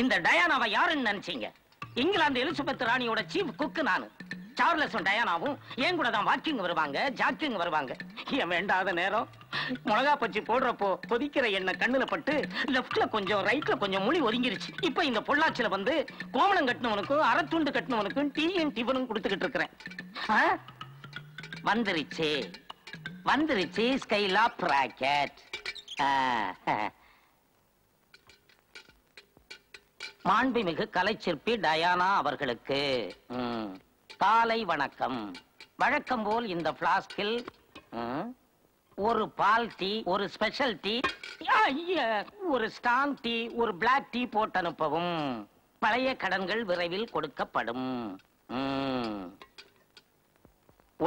இந்த டயானாவை யாருன்னு நினைச்சீங்க? இங்கிலாந்து எலிசபெத் ராணியோட சீஃப் குக்கு நானு. சார்லஸும் டயானாவும் என் கூட தான் வாக்கிங் வருவாங்க, ஜாக்கிங் வருவாங்க. என் வேண்டாத நேரம் மிளகா பச்சி போடுறப்போ கொதிக்கிற எண்ணெய் கண்ணுல பட்டு லெப்ட்ல கொஞ்சம் ரைட்ல கொஞ்சம் மொழி ஒதுங்கிருச்சு. இப்ப இந்த பொள்ளாச்சியில வந்து கோமணம் கட்டினவனுக்கும் அரைத்துண்டு கட்டினவனுக்கும் டீயும் டிஃபனும் கொடுத்துக்கிட்டு இருக்கிறேன். வந்துருச்சு வந்துருச்சு ஸ்கைலாப் ராக்கெட். மாண்புமிகு கலைச்சிற்பி டயானா அவர்களுக்கு காலை வணக்கம். வழக்கம் போல் இந்த பிளாஸ்கில் ஒரு பால் டீ, ஒரு ஸ்பெஷல் டீ, ஒரு ஸ்ட்ராங் டீ, ஒரு பிளாக் டீ போட்டு அனுப்பவும். பழைய கடன்கள் விரைவில் கொடுக்கப்படும்.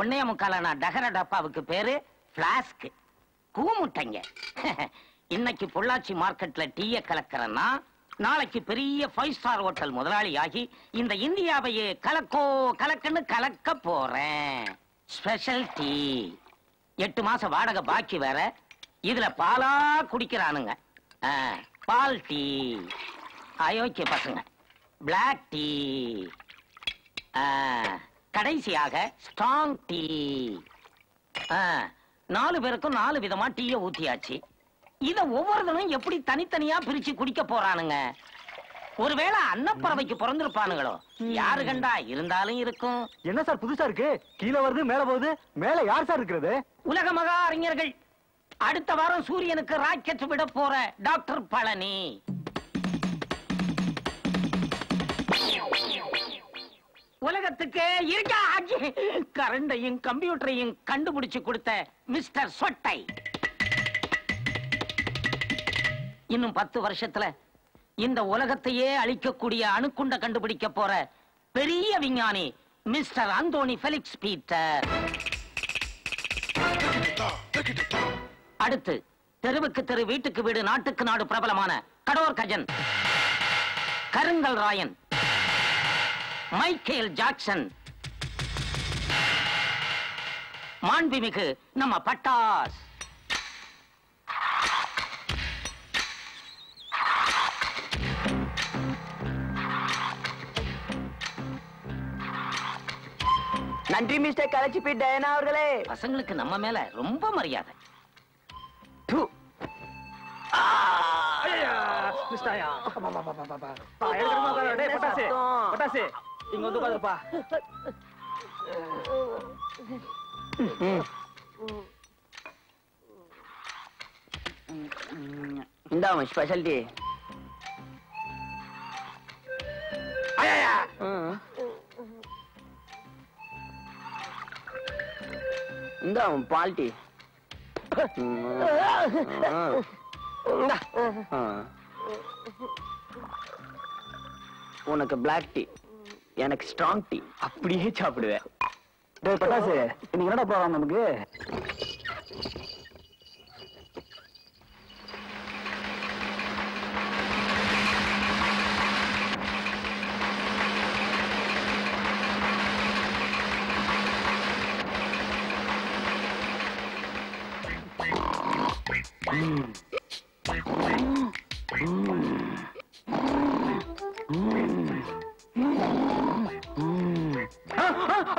1.25 டகர டப்பாவுக்கு பேரு பிளாஸ்க். கூமுட்டைங்க. இன்னைக்கு பொள்ளாச்சி மார்க்கெட்ல டீய கலக்கிறன்னா நாளைக்கு பெரிய 5 ஸ்டார் ஹோட்டல் முதலாளி ஆகி இந்த இந்தியாவையே கலக்கோ கலக்குன்னு கலக்க போறேன். Special tea. 8 மாசம் வாடகை பாக்கி வேற. இதுல பாலா குடிக்கிறானுங்க. பால் டீ. அயோக்கிய பசங்க. Black tea. கடைசியாக ஸ்ட்ராங் டீ. 4 பேருக்கும் 4 விதமா டீய ஊத்தியாச்சு. இத ஒவ்வொருத்தனும் எப்படி தனித்தனியா பிரிச்சு குடிக்க போறானுங்க? ஒருவேளை அன்னப்பறவைக்கு பிறந்திருப்பானுங்களோ? யாரு கண்டா? இருந்தாலும் இருக்கும். என்ன சார் புதுசா இருக்கு? கீழே வருது மேல போகுது. மேல யார் சார் இருக்கிறது? உலக மகா அறிஞர்கள். அடுத்த வாரம் சூரியனுக்கு ராக்கெட் விட போற டாக்டர் பழனி. உலகத்துக்கு இருக்கா கரண்டையும் கம்ப்யூட்டரையும் கண்டுபிடிச்சு கொடுத்த மிஸ்டர் சொட்டை. இன்னும் 10 வருஷத்துல இந்த உலகத்தையே அழிக்கக்கூடிய அணுக்குண்ட கண்டுபிடிக்க போற பெரிய விஞ்ஞானி மிஸ்டர் அந்தோனி ஃபெலிக்ஸ் பீட்டர். அடுத்து தெருவுக்கு தெரு, வீட்டுக்கு வீடு, நாட்டுக்கு நாடு பிரபலமான கடோர் கஜன், கருங்கல் ராயன், மைக்கேல் ஜாக்சன், மாண்புமிகு நம்ம பட்டாஸ். நன்றி மிஸ்டர் கலைச்சிபி டயானா அவர்களே. பசங்களுக்கு நம்ம மேல ரொம்ப மரியாதை. இங்க வந்து பாருப்பா. இந்த ஸ்பெஷல் டீ. இந்த பால் டீ. உனக்கு பிளாக் டீ, எனக்கு ஸ்ட்ராங் டீ. அப்படியே சாப்பிடுவேன். பட்டாசு, இன்னைக்கு என்னடா ப்ரோகிராம் நமக்கு?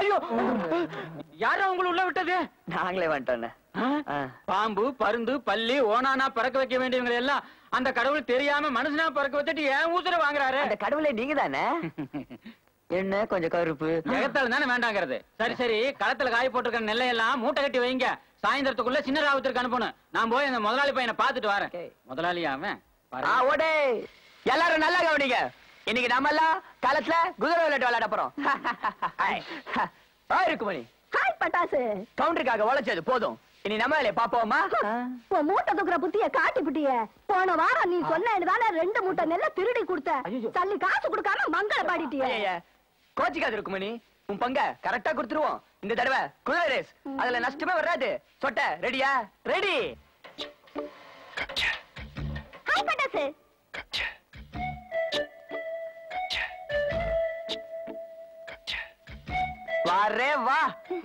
ஐயோ, யாரும் உங்களை உள்ள விட்டது? நாங்களே வந்துட்டோம். பாம்பு, பருந்து, பல்லி, ஓனானா பறக்க வைக்க வேண்டியவங்க எல்லாம் அந்த கடவுள் தெரியாம மனுஷனா பறக்க வச்சுட்டு ஏன் ஊசுர வாங்குறாரு? அந்த கடவுளை நீங்க தானே? என்ன கொஞ்சம் கருப்பு ஜெகத்தால தானே வேண்டாங்கிறது. சரி சரி, களத்துல காய போட்டிருக்கிற நெல்லையெல்லாம் மூட்டை கட்டி வைங்க. சாயந்தரத்துக்குள்ள சின்ன ராவத்திற்கு அனுப்பணும். நான் போய் அந்த முதலாளி பையனை பாத்துட்டு வரேன். முதலாளியாம ஓடே. எல்லாரும் நல்லா கவனிங்க. இன்னைக்கு நம்ம எல்லாம் களத்துல குதிரை விளையாட்டு விளையாட போறோம். இருக்குமணி. ஹாய் பட்டாசு. கவுண்டருக்காக உழைச்சது போதும். இனி நம்ம வேலையை பாப்போமா? உன் மூட்டை தூக்குற புத்திய காட்டி புட்டிய. போன வாரம் நீ சொன்னதால 2 மூட்டை நெல்ல திருடி கொடுத்த. தள்ளி காசு கொடுக்காம மங்கள பாடிட்டிய. கோச்சிக்காது இருக்குமணி. உன் பங்க கரெக்டா கொடுத்துருவோம். இந்த தடவை குதிரை ரேஸ், அதுல நஷ்டமே வராது. சொட்ட ரெடியா? ரெடி. ஹாய் பட்டாசு. வாரே வா.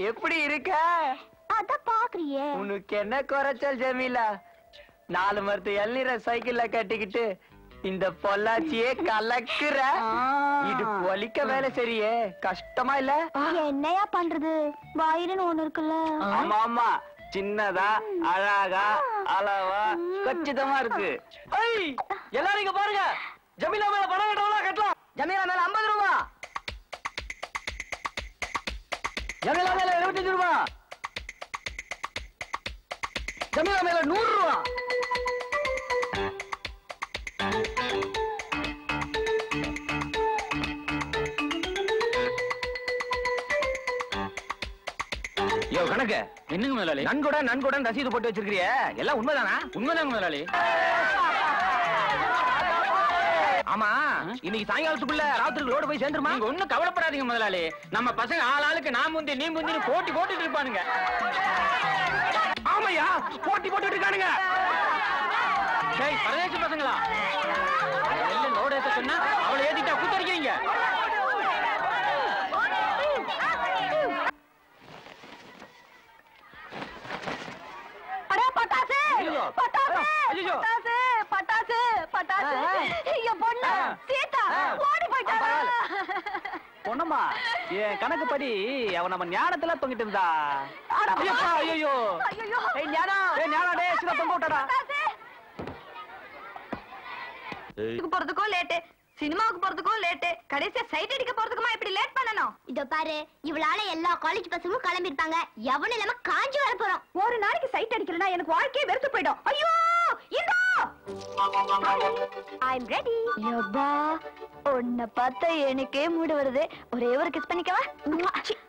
எப்படி இருக்க? அத பாக்குறியே. உனக்கு என்ன குறைச்சல் ஜமீலா? 4 மரத்து இளநீரை சைக்கிள்ல கட்டிக்கிட்டு இந்த பொள்ளாச்சியே கலக்குற. இது பொலிக்க வேலை சரியே, கஷ்டமா இல்ல? என்னையா பண்றது, வயிறுன்னு ஒண்ணு இருக்குல்ல. ஆமா ஆமா, சின்னதா அழகா அளவா கச்சிதமா இருக்கு. எல்லாரும் இங்க பாருங்க, ஜமீலா மேல பணம் கட்டலாம் கட்டலாம். ஜமீலா மேல 50 ரூபா, ஜமீலா மேல 75 ரூபா, ஜமீலா மேல 100 ரூபா. யோ கணக்கு என்னங்க முதலாளி? நன்கொடன் ரசீது போட்டு வச்சிருக்கிறியே, எல்லாம் உண்மைதானா? உண்மைதாங்க முதலாளி. ஆமா, இன்னைக்கு சாயங்காலத்துக்குள்ள ராத்திரிக்கு லோடு போய் சேர்ந்துருமா? நீங்க ஒண்ணும் கவலைப்படாதீங்க முதலாளி. நம்ம பசங்க ஆளாளுக்கு நான் முந்தி நீ முந்தின்னு போட்டி போட்டுட்டு இருப்பானுங்க. ஆமையா, போட்டி போட்டுட்டு இருக்கானுங்க. டேய் பரதேசி பசங்களா, நெல்ல லோடு ஏத்த சொன்னா அவளை ஏத்திட்டா குத்தரிக்கிறீங்க. பட்டாசு பட்டாசு பட்டாசு பட்டாசு பட்டாசு. என் பொண்ணு சீதா ஓடி போயிட்டாரா? பொண்ணம்மா, என் கணக்குப்படி அவன் நம்ம ஞானத்துல தொங்கிட்டு இருந்தா. ஐயோ ஐயோ, ஞானம் டே சில தொங்க விட்டாடா. போறதுக்கும் லேட்டு, சினிமாவுக்கு போறதுக்கும் லேட்டு, கடைசியா சைட் அடிக்க போறதுக்குமா இப்படி லேட் பண்ணணும்? இதோ பாரு, இவளால எல்லா காலேஜ் பசங்களும் கிளம்பிருப்பாங்க. எவனும் இல்லாம காஞ்சி வர போறோம். ஒரு நாளைக்கு சைட் அடிக்கலனா எனக்கு வாழ்க்கையே வெறுத்து போயிடும். ஐயோ இதோ ஐ அம் ரெடி. யப்பா, உன்னை பார்த்தா எனக்கே மூடு வருது. ஒரே ஒரு கிஸ் பண்ணிக்கவா?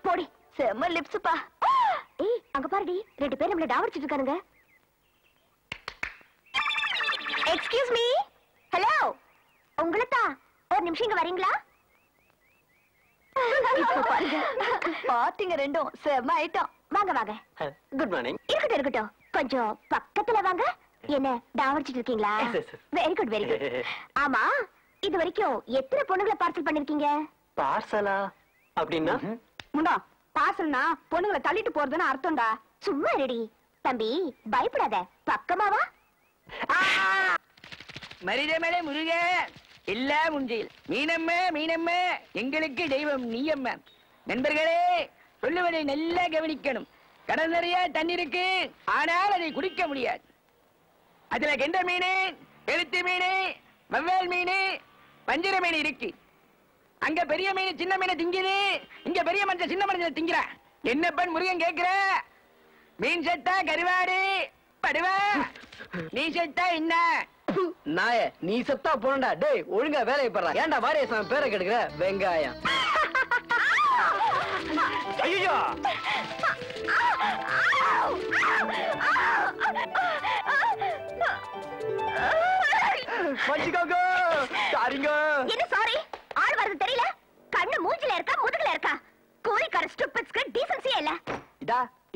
போடி, செம்ம லிப்ஸ்ப்பா. ஏய் அங்க பாருடி, 2 பேர் நம்மள டாவடிச்சிட்டு இருக்கானுங்க. Excuse me. ஹலோ, உங்களதா, ஒரு நிமிஷம் இங்க வரீங்களா? பாத்தீங்க, ரெண்டும் செம்ம ஐட்டம். வாங்க வாங்க. Good morning. இருக்கட்டும் இருக்கட்டும், கொஞ்சம் பக்கத்துல வாங்க. என்ன டாவடிச்சிட்டு இருக்கீங்களா? Very good very good. ஆமா, இது வரைக்கும் எத்தனை பொண்ணுங்களை பார்சல் பண்ணிருக்கீங்க? பார்சலா அப்படின்னா? முண்டா, பார்சல்னா பொண்ணுங்களை தள்ளிட்டு போறதுன்னு அர்த்தம்டா. சும்மா ரெடி தம்பி, பயப்படாத, பக்கமாவா. மரித மேலே முருக இல்ல முஞ்சில் மீனம்மா மீனம்மா, எங்களுக்கு தெய்வம் நீயம்மா. நண்பர்களே, சொல்லுவதை நல்லா கவனிக்கணும். கடல் நிறைய தண்ணி இருக்கு, ஆனால் அதை குடிக்க முடியாது. அதுல கெண்ட மீன், எழுத்து மீன், வவ்வால் மீன், வஞ்சிர மீன் இருக்கு. அங்க பெரிய மீன் சின்ன மீன் திங்குது, இங்க பெரிய மனுஷன் சின்ன மனுஷன் திங்கிற. என்னப்பன் முருகன் கேக்குற? மீன் செத்தா கருவாடு படுவா, நீ செத்தா என்ன? நாய, நீ செத்தா போனடா. டேய் ஒழுங்கா வேலையை பாரு. ஏன்டா வாரியசாமி பேரை கெடுக்கிற? வெங்காயம். ஐயோ, மன்னிச்சுக்கோங்க. சாரிங்க. என்ன சாரி? ஆள் வரது தெரியல? கண்ணு மூஞ்சில இருக்கா முதுகுல இருக்கா? கூலிக்கார ஸ்டூபிட்ஸ்க்கு டீசன்சியே இல்ல.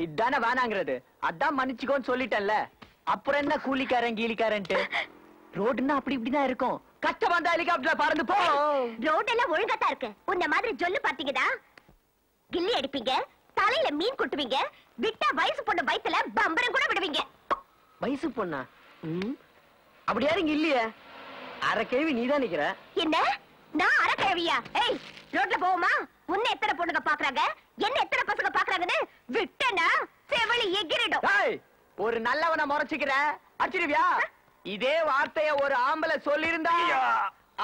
இதானே வேணாங்கிறது. அதான் மன்னிச்சுக்கோன்னு சொல்லிட்டேன்ல, அப்புறம் என்ன கூலிக்காரன் கீலிக்காரன்ட்டு? ரோடுன்னா அப்படி இப்படிதான் இருக்கும். கஷ்டமா இருந்தா ஹெலிகாப்டர்ல பறந்து போ. ரோட் எல்லாம் ஒழுங்காத்தான் இருக்கு. உன்ன மாதிரி சொல்லு பாத்தீங்கடா, கில்லி அடிப்பீங்க, தலையில மீன் குட்டுவீங்க, விட்டா வயசு பொண்ணு வயித்துல பம்பரம் கூட விடுவீங்க. வயசு பொண்ணா? அப்படி யாரும் இங்க இல்லையே. அரை கேள்வி நீதான் நிக்கிற. என்ன, நான் அறக்கிழவியா? ஏய், ரோட்ல போவோமா? உன்னை எத்தனை பொண்ணுங்க பாக்குறாங்க, என்ன எத்தனை பசங்க பாக்குறாங்கன்னு விட்டனா செவளி எகிரிடும். ஏய், ஒரு நல்லவனை முறைச்சுக்கிற, அடிச்சிருவியா? இதே வார்த்தைய ஒரு ஆம்பளை சொல்லிருந்தா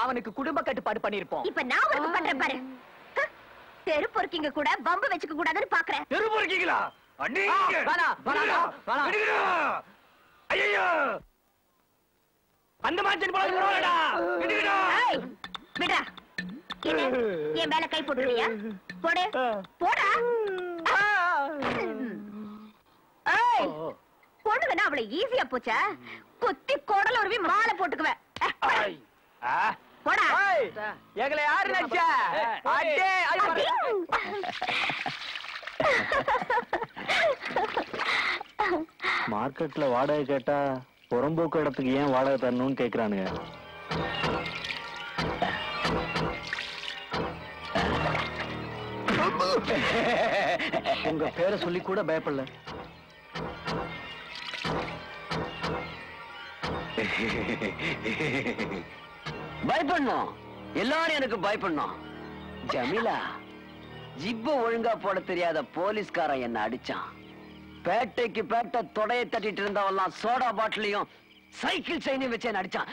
அவனுக்கு குடும்ப கட்டுப்பாடு பண்ணிருப்போம். இப்ப நான் உனக்கு பண்றேன் பாரு. தெரு பொறுக்கிங்க கூட பம்பு வச்சுக்க கூடாதுன்னு பாக்குறேன். தெரு பொறுக்கீங்களா? ஐயோ, அந்த மாச்சன் போடா. ஏய், விடுடா. என்ன, என் மேல கை போடுறியா? போடு போடா. ஏய், பொண்ணுங்கன்னா அவ்வளவு ஈஸியா போச்சா? குத்தி குடல உருவி மாலை போட்டுக்குவேன். போடா. எங்களை யாரு நினைச்சா? அடே, மார்க்கெட்ல வாடகை கேட்டா புறம்போக்கு இடத்துக்கு ஏன் வாடகை தரணும்னு கேக்குறானுங்க. உங்க பேரை சொல்லி கூட பயப்படல. பயப்படணும், எல்லாரும் எனக்கு பயப்படணும். ஜமீலா, ஜிப்ப ஒழுங்கா போட தெரியாத போலீஸ்காரன் என்ன அடிச்சான். பேட்டைக்கு பேட்டை தொடைய தட்டிட்டு இருந்தவெல்லாம் சோடா பாட்டிலையும் சைக்கிள் செயினையும் வச்சு என்ன அடிச்சான்.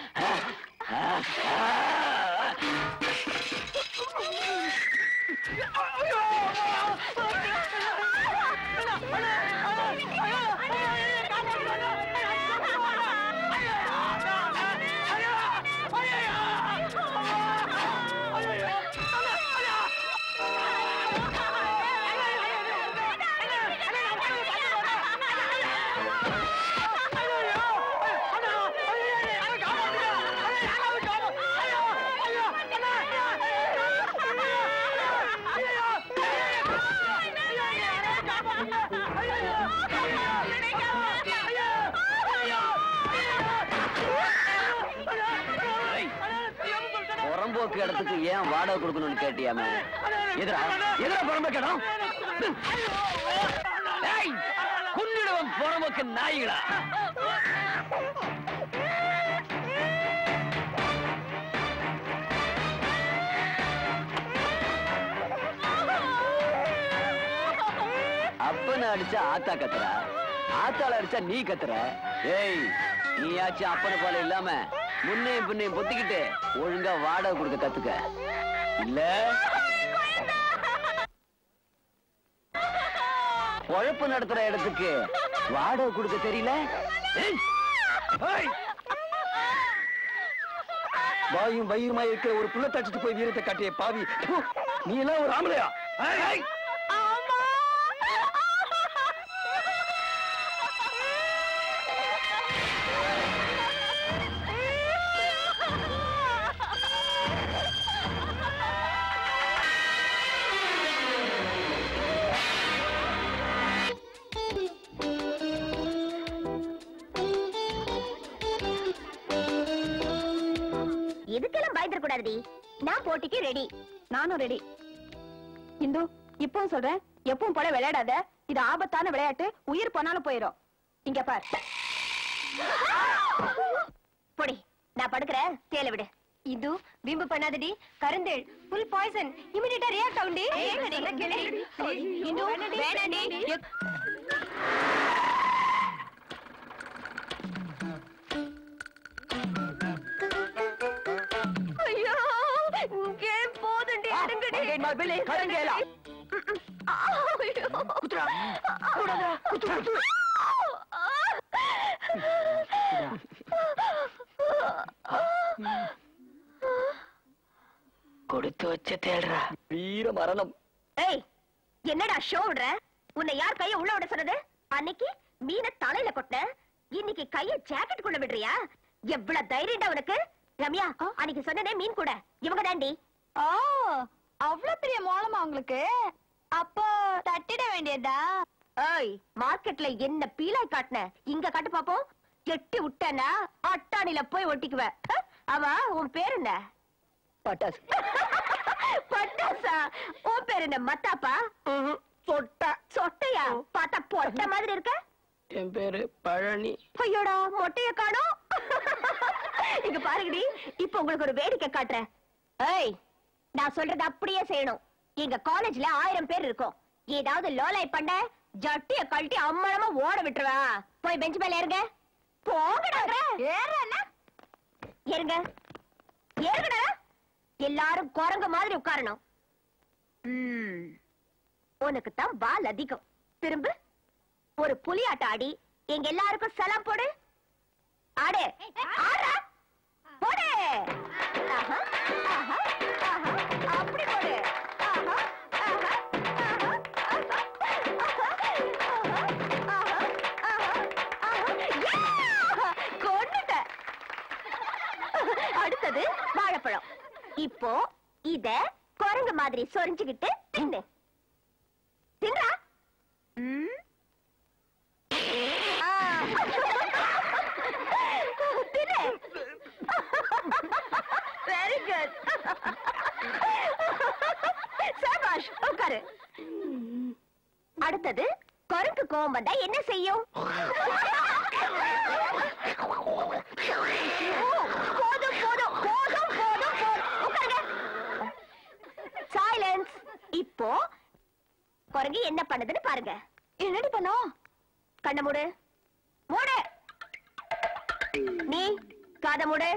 புறம்போக்கு இடத்துக்கு ஏன் வாடகை கொடுக்கணும்னு கேட்டியாமே? எதிரா எதிரா புறம்போக்கு இடம்? குன்னிடுவன் புறம்போக்கு நாய்களா? அப்பனை அடிச்சா ஆத்தா கத்துற, ஆத்தால அடிச்சா நீ கத்துற. ஏய், நீயாச்சும் அப்பனை போல இல்லாம முன்னையும் பின்னையும் பொத்திக்கிட்டு ஒழுங்கா வாடகை கொடுக்க கத்துக்க. இல்ல பொழப்பு நடத்துற இடத்துக்கு வாடகை கொடுக்க தெரியல. வாயும் வயிறுமா இருக்கிற ஒரு புள்ள தச்சுட்டு போய் வீரத்தை காட்டிய பாவி, நீ எல்லாம் ஒரு ஆம்பளையா? இதுக்கெல்லாம் பயப்படக்கூடாதுடி. நான் போட்டிக்கு ரெடி. நானும் ரெடி. இந்து, இப்பவும் சொல்றேன், எப்பவும் போல விளையாடாத. இது ஆபத்தான விளையாட்டு. உயிர் போனாலும் போயிடும். இங்க பார். போடி, நான் படுக்கிறேன். தேல விடு. இது வீம்பு பண்ணாதடி. கருந்தேள் ஃபுல் பாய்சன். இமிடியேட்டா ரியாக்ட் ஆவுண்டி. இந்து வேணாண்டி. கொடுத்து வச்ச தேடுறா வீர மரணம். ஏய், என்னடா ஷோ விடுற? உன்னை யார் கைய உள்ள விட சொன்னது? அன்னைக்கு மீனை தலையில கொட்ட, இன்னைக்கு கைய ஜாக்கெட் குள்ள விடுறியா? எவ்வளவு தைரியம்டா உனக்கு? ரம்யா, அன்னைக்கு சொன்னனே மீன் கூட இவங்க தாண்டி. அவ்வளவு பெரிய மோளமா உங்களுக்கு? அப்போ தட்டிட வேண்டியதா? ஏய், மார்க்கெட்ல என்ன பீலாய் காட்டின? இங்க காட்டு பாப்போம். எட்டி விட்டனா அட்டாணில போய் ஒட்டிக்குவ. அவ உன் பேர் என்ன? பட்டாசு. பட்டாசா? உன் பேர் என்ன? மத்தாப்பா? சொட்டா. சொட்டையா? பார்த்தா பொட்ட மாதிரி இருக்க. என் பேரு பழனி. ஐயோடா, மொட்டைய காணோம். இங்க பாருங்கடி, இப்ப உங்களுக்கு ஒரு வேடிக்கை காட்டுறேன். ஏய், நான் சொல்றது அப்படியே செய்யணும். எங்க காலேஜ்ல 1000 பேர் இருக்கும். ஏதாவது லோலாய் பண்ண ஜட்டிய கழட்டி அம்மனமா ஓட விட்டுருவா. போய் பெஞ்ச் மேல ஏறுங்க. போங்கடா. ஏறுங்க. ஏறுங்கடா. எல்லாரும் குரங்கு மாதிரி உட்காரணும். உனக்கு தான் பால் அதிகம். திரும்ப ஒரு புலியாட்ட ஆடி எங்க எல்லாருக்கும் சலாம் போடு. ஆடு. ஆடா. போடு. ஆஹா, ஆஹா, ஆஹா. அப்படி போடு. ஆஹா, ஆஹா, ஆஹா, ஆஹா, ஆஹா. கொன்னுட்ட. அடுத்தது வாழைப்பழம். இப்போ இத குரங்கு மாதிரி சொரிஞ்சுக்கிட்டு தின்னு. தின்றா. Very good. சபாஷ், உட்காரு. அடுத்தது குரங்கு கோவம் வந்தா என்ன செய்யும்? போதும் போதும் போதும் போதும். இப்போ குரங்கு என்ன பண்ணுதுன்னு பாருங்க. என்னடி பண்ணோம்? கண்ண மூடு, மூடு. நீ காத மூடு.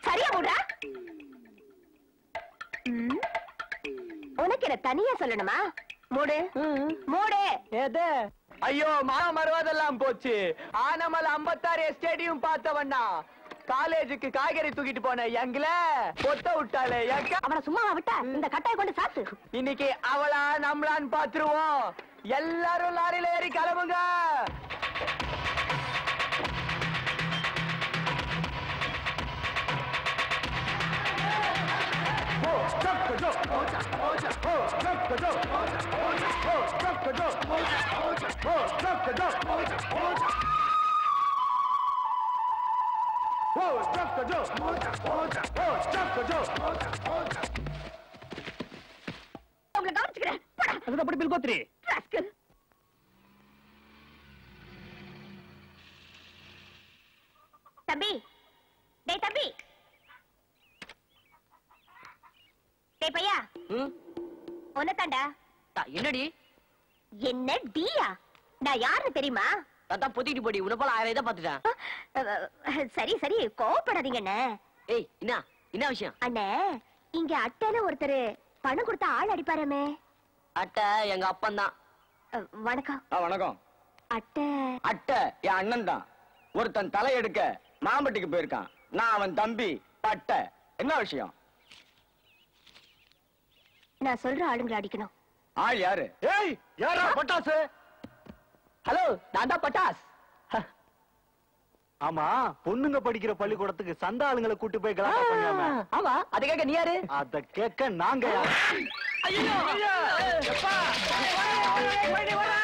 சரியா மூடா? உனக்கு என்ன தனியா சொல்லணுமா? மூடு, மூடு. எது? ஐயோ, மறுவதெல்லாம் போச்சு. ஆனமல் 56 எஸ்டேடியும் பார்த்தவண்ணா. காலேஜுக்கு காய்கறி தூக்கிட்டு போன எங்கள பொத்த விட்டாலே. அவனை சும்மா விட்டா இந்த கட்டாய கொண்டு சாத்து. இன்னைக்கு அவளா நம்மளான்னு பாத்துருவோம். எல்லாரும் லாரியில ஏறி கிளம்புங்க. தம்பி, டேய் தம்பி, டேய் பையா, உன்னதாண்டா. என்னடி? என்ன டியா? நான் யாருன்னு தெரியுமா? அதான் பொத்திட்டு போடி. உன்ன போல 1000 இதை பாத்துட்டேன். சரி சரி, கோவப்படாதீங்க அண்ணே. ஏய், என்ன விஷயம்? அண்ணே, இங்க அட்டையில ஒருத்தர் பணம் கொடுத்தா ஆள் அடிப்பாரமே. அட்டை எங்க அப்பன் தான். வணக்கம். வணக்கம். அட்டை அட்டை என் அண்ணன் தான். ஒருத்தன் தலை எடுக்க மாம்பட்டிக்கு போயிருக்கான். நான் அவன் தம்பி பட்டை. என்ன விஷயம்? நான் சொல்ற ஆளுங்களை அடிக்கணும். ஆள் யாரு? ஏய், யாரா பட்டாசு? ஹலோ, நான் தான் பட்டாஸ். ஆமா, பொண்ணுங்க படிக்கிற பள்ளிக்கூடத்துக்கு சந்த ஆளுங்களை கூட்டி போய் கலாட்டா பண்ணாம. ஆமா, அதை கேட்க நீ யாரு? அத கேட்க நாங்க யாரு? ஐயோ, எப்பா, ஓடி வாடா.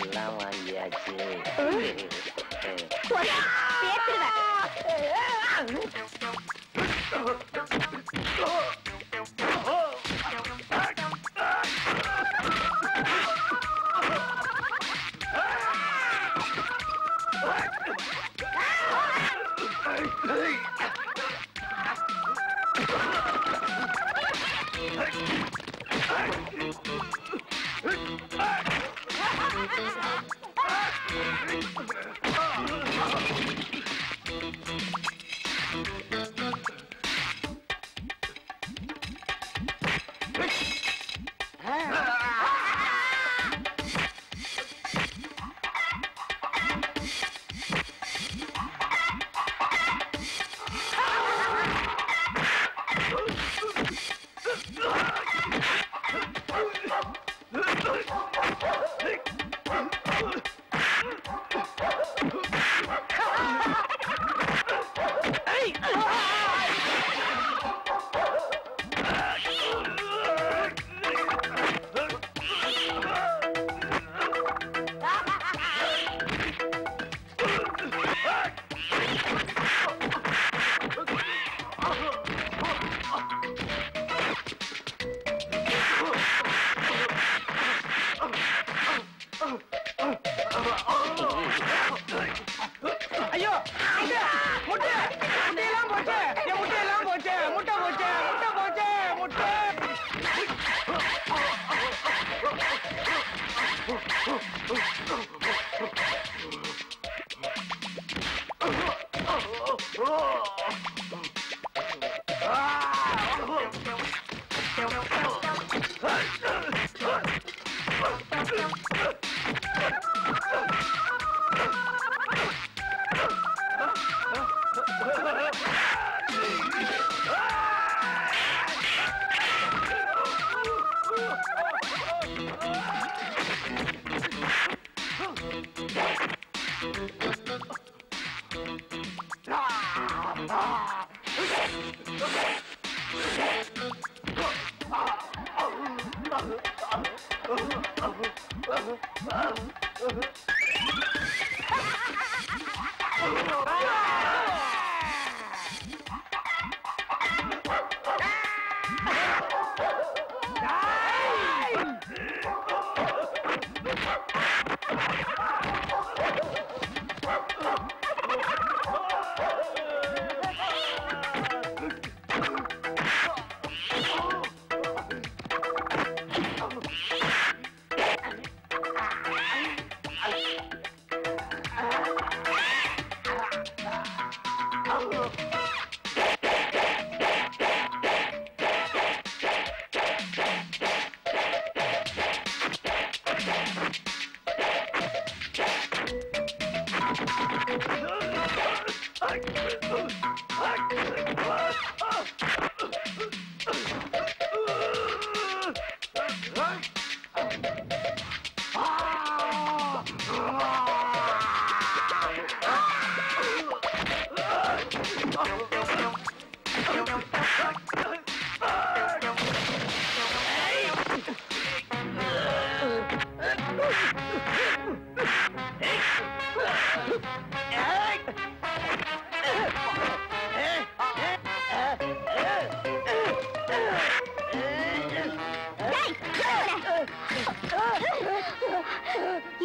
எல்லாம் வாங்கியாச்சு.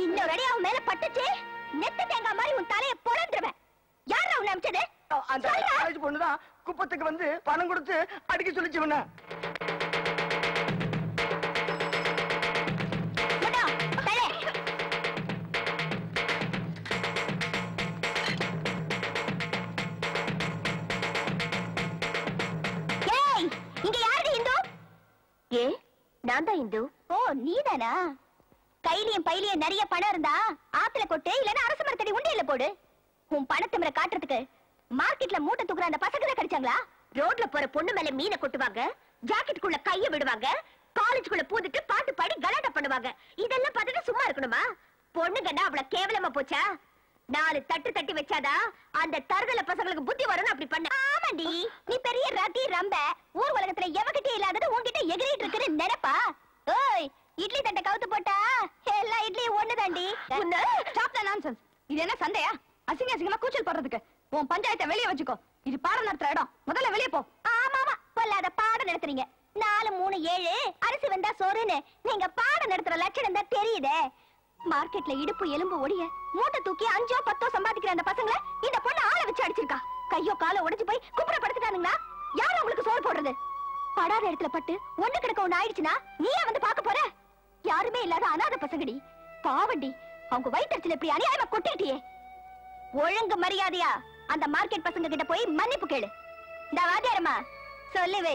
இன்னொரு அடி அவன் மேல பட்டுச்சு நெத்து தேங்காய் மாதிரி உன் தலையை பொழந்துருவேன். யாரா உன்னை அமிச்சது? அந்த காலேஜ் பொண்ணுதான் குப்பத்துக்கு வந்து பணம் கொடுத்து அடிக்க சொல்லிச்சு உன்ன. இங்க யாரு இந்து? ஏ நான் தான் இந்து. ஓ நீதானா? கையிலயும் பையிலயும் நிறைய பணம் இருந்தா ஆத்துல கொட்டு இல்லன்னா அரச மரத்தடி உண்டியல்ல போடு. உன் பணத்தை காட்டுறதுக்கு மார்க்கெட்ல மூட்டை தூக்குற அந்த பசங்க தான் கிடைச்சாங்களா? ரோட்ல போற பொண்ணு மேல மீனை கொட்டுவாங்க, ஜாக்கெட்டுக்குள்ள கைய விடுவாங்க, காலேஜுக்குள்ள பூந்துட்டு பாட்டு பாடி கலாட்டா பண்ணுவாங்க. இதெல்லாம் பார்த்துட்டு சும்மா இருக்கணுமா? பொண்ணுங்கன்னா அவ்வளவு கேவலமா போச்சா? 4 தட்டு தட்டி வச்சாதா அந்த தருதல பசங்களுக்கு புத்தி வரும்னு அப்படி பண்ண. ஆமாண்டி, நீ பெரிய ரத்தி ரம்ப ஊர் உலகத்துல எவகிட்டே இல்லாதது உன்கிட்ட எகிரிட்டு இருக்கிற நினைப்பா? ஓய், இட்லி தட்டை கவுத்து போட்டா எல்லா இட்லியும் ஒண்ணுதாண்டி. நான்சென்ஸ். இது என்ன சண்டையா? அசிங்க அசிங்கமா கூச்சல் போடுறதுக்கு உன் பஞ்சாயத்தை வெளியே வச்சுக்கோ. இது பாடம் நடத்துற இடம், முதல்ல வெளியே போ. ஆமாமா, பொல்லாத பாடம் நடத்துறீங்க. 4 3 7 அரிசி வந்தா சோறுன்னு நீங்க பாடம் நடத்துற லட்சணம் தான் தெரியுதே. மார்க்கெட்ல இடுப்பு எலும்பு ஒடிய மூட்டை தூக்கி 5 10 சம்பாதிக்கிற அந்த பசங்களை இந்த பொண்ணு ஆளை வச்சு அடிச்சிருக்கா. கையோ காலோ உடைச்சு போய் குப்புற படுத்துட்டானுங்களா? யாரும் உங்களுக்கு சோறு போடுறது? படாத இடத்துல பட்டு ஒண்ணு கிடக்க ஒண்ணு ஆயிடுச்சுன்னா நீயே வந்து பாக்க போற? யாருமே இல்லாத அனாதை பசங்கடி, பாவண்டி. அவங்க வயிற்றுல இப்படி அநியாயமா கொட்டிட்டியே. ஒழுங்கு மரியாதையா அந்த மார்க்கெட் பசங்க கிட்ட போய் மன்னிப்பு கேளு. இந்த வாத்தியாரம்மா சொல்லி வை.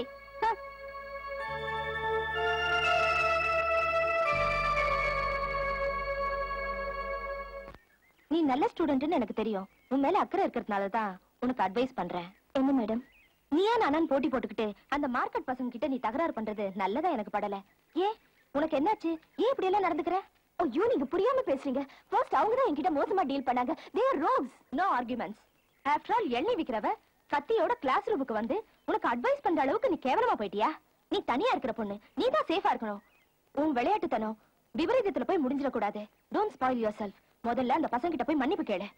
நீ நல்ல ஸ்டூடெண்ட்னு எனக்கு தெரியும். உன் மேல அக்கறை இருக்கிறதுனாலதான் உனக்கு அட்வைஸ் பண்றேன். என்ன மேடம், நீ ஏன் நானும் போட்டி போட்டுக்கிட்டு அந்த மார்க்கெட் பசங்க கிட்ட நீ தகராறு பண்றது நல்லதா எனக்கு படல. ஏன் உனக்கு என்னாச்சு? ஏன் இப்படி எல்லாம் நடந்துக்கிற? ஐயோ, நீங்க புரியாம பேசுறீங்க. ஃபர்ஸ்ட் அவங்க தான் என்கிட்ட மோசமா டீல் பண்ணாங்க. they are rogues, no arguments. after all, எண்ணெய் விக்கிறவ கத்தியோட கிளாஸ் ரூமுக்கு வந்து உனக்கு அட்வைஸ் பண்ற அளவுக்கு நீ கேவலமா போயிட்டியா? நீ தனியா இருக்கிற பொண்ணு, நீ தான் சேஃபா இருக்கணும். உன் விளையாட்டுத்தனம் விபரீதத்துல போய் முடிஞ்சிட கூடாது. Don't spoil yourself. முதல்ல அந்த பசங்க கிட்ட போய் மன்னிப்பு கேளு.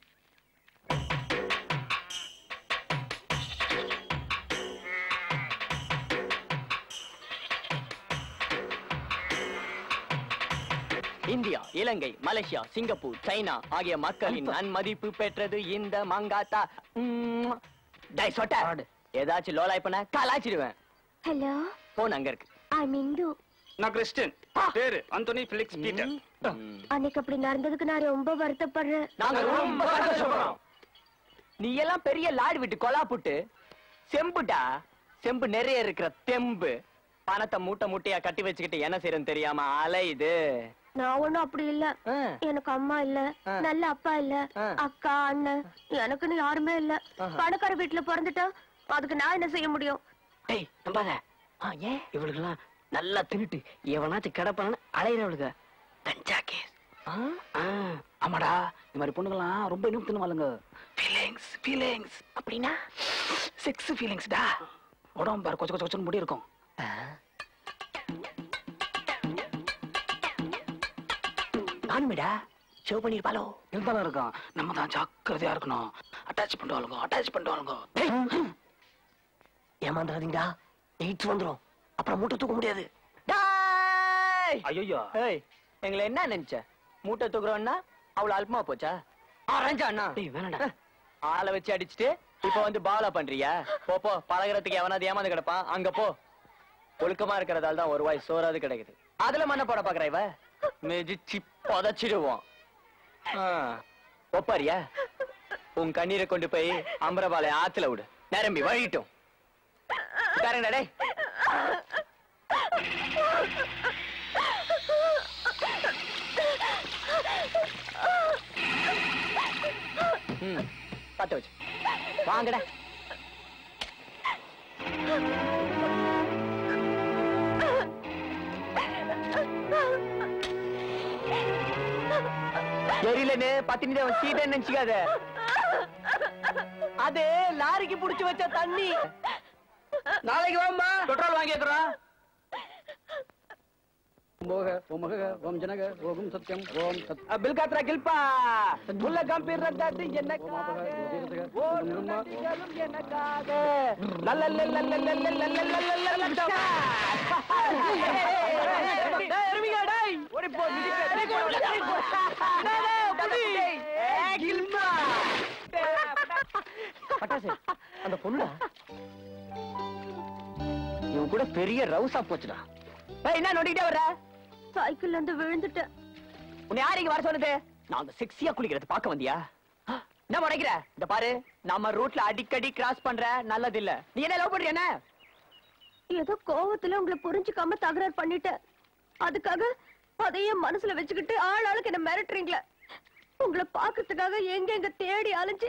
இந்தியா, இலங்கை, மலேசியா, சிங்கப்பூர், சைனா ஆகிய மக்களின் நன்மதிப்பு பெற்றது இந்த மங்காத்தா. டேய் சொட்ட, ஏதாச்சும் லோலாய் பண்ண கலாச்சிடுவேன். ஹலோ, போன் அங்க இருக்கு. ஐ இந்து. நான் கிறிஸ்டியன். பேரு ஆண்டனி ஃபெலிக்ஸ் பீட்டர். அன்னைக்கு அப்படி நடந்ததுக்கு நான் ரொம்ப வருத்தப்படுறேன். நாங்க ரொம்ப சந்தோஷப்படுறோம். நீ எல்லாம் பெரிய லாடு விட்டு கொலா புட்டு செம்புடா. செம்பு நிறைய இருக்கிற தெம்பு. பணத்தை மூட்டை மூட்டையா கட்டி வச்சுக்கிட்டு என்ன செய்யறன்னு தெரியாம அலையுது. நான் ஒண்ணும் அப்படி இல்ல. எனக்கு அம்மா இல்ல, நல்ல அப்பா இல்ல, அக்கா அண்ணன் எனக்குன்னு யாருமே இல்ல. பணக்கார வீட்டுல பிறந்துட்டா அதுக்கு நான் என்ன செய்ய முடியும்? டேய் நம்பாத. ஏன் இவளுக்கெல்லாம் நல்லா தின்னுட்டு எவனாச்சும் கிடப்பான்னு அலையிறவளுக்கு கஞ்சா கேஸ். ஆமாடா, இந்த மாதிரி பொண்ணுங்களாம் ரொம்ப இன்னும் தின்னுவாளுங்க. ஃபீலிங்ஸ் ஃபீலிங்ஸ் அப்படின்னா செக்ஸ் ஃபீலிங்ஸ்டா. உடம்பு பாரு கொச்ச கொச்ச கொச்சன்னு முடி இருக்கும். நானுமேடா சேவ் பண்ணிருப்பாளோ? இருந்தாலும் இருக்கான். நம்ம தான் ஜாக்கிரதையா இருக்கணும். அட்டாச் பண்ணுவாளுங்க. ஏமாந்துடாதீங்கடா, எய்ட்ஸ் வந்துரும். அப்புறம் மூட்டை தூக்க முடியாது. ஐயோ எங்களை என்ன நினைச்ச? மூட்டை தூக்குறோம்னா அவ்வளவு அல்பமா போச்சா? ஆரஞ்சா அண்ணா வேணாடா. ஆளை வச்சு அடிச்சுட்டு இப்ப வந்து பாலா பண்றியா? போ பழகிறதுக்கு எவனாவது ஏமாந்து கிடப்பான், அங்க போ. ஒழுக்கமா இருக்கிறதால தான் ஒரு வாய் சோறாது கிடைக்குது. அதுல மண்ண போட பாக்குற இவ மிதிச்சு புதைச்சிடுவோம். ஒப்பாரியா? உன் கண்ணீரை கொண்டு போய் அம்பரபாலை ஆத்துல விடு, நிரம்பி வழிட்டும். டேய் பத்த வச்சு வாங்கடா. எரியிலன்னு பத்தினி சீட்டை நினைச்சுக்காத. அது லாரிக்கு புடிச்சு வச்ச தண்ணி. நாளைக்கு வாம்மா, பெட்ரோல் வாங்கி வைக்கிறோம். அந்த பொண்ணு இவன் கூட பெரிய ரவுசா போச்சுடா. என்ன நோண்டிக்கிட்டே வர்ற? சைக்கிள்ல இருந்து விழுந்துட்டேன். உன்னை யார் இங்க வர சொன்னது? நாங்க செக்ஸியா குளிக்கிறது பாக்க வந்தியா? என்ன முறைக்கிற? இந்த பாரு, நம்ம ரூட்ல அடிக்கடி கிராஸ் பண்ற நல்லது இல்ல. நீ என்ன லவ் பண்றியா? ஏதோ கோவத்துல உங்களை புரிஞ்சுக்காம தகராறு பண்ணிட்டேன். அதுக்காக அதையும் மனசுல வச்சுக்கிட்டு ஆளுக்கு என்ன மிரட்டுறீங்களே. உங்களை பாக்குறதுக்காக எங்க தேடி அலைஞ்சு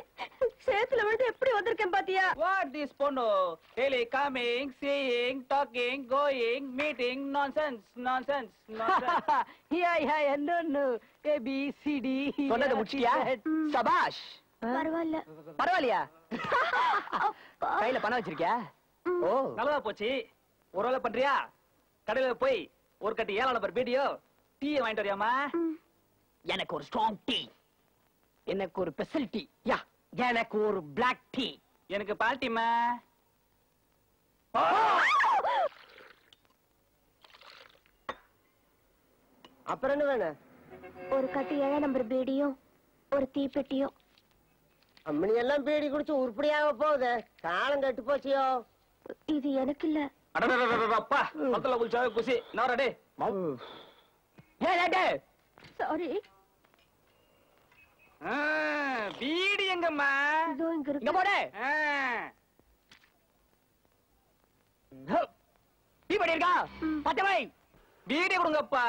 சேத்துல விழுந்து எப்படி வந்திருக்கேன் பாத்தியா? What this பொண்ணு? Daily coming, seeing, talking, going, meeting, nonsense. no. A B C D. சொன்னது முடிச்சியா? சபாஷ். பரவாயில்ல. பரவாயில்லையா? கையில பணம் வச்சிருக்கியா? ஓ, நல்லதா போச்சு. ஒரு வேலை பண்றியா? கடையில போய் ஒரு கட்டி 7 நம்பர் பீடியோ டீ வாங்கிட்டு வரியாமா? எனக்கு ஒரு ஸ்ட்ராங் டீ, எனக்கு ஒரு ஸ்பெஷல் டீ, எனக்கு ஒரு பிளாக் டீ, எனக்கு பால்ட்டிமா. அப்புறம் என்ன வேணும்? ஒரு கட்டி 7 நம்பர் பீடியும் ஒரு தீப்பெட்டியும். அம்மனி எல்லாம் பீடி குடிச்சு உருப்படியாக போகுது. காலம் கட்டு போச்சியோ. இது எனக்கு இல்ல. அப்பா மத்தல குளிச்சா குசி நாரடே. சாரி. பீடி எங்கம்மா? இதோ இங்க இங்க இருக்கு. போடு. டீ படி இருக்கா? பச்சை வை. பீடி கொடுங்கப்பா.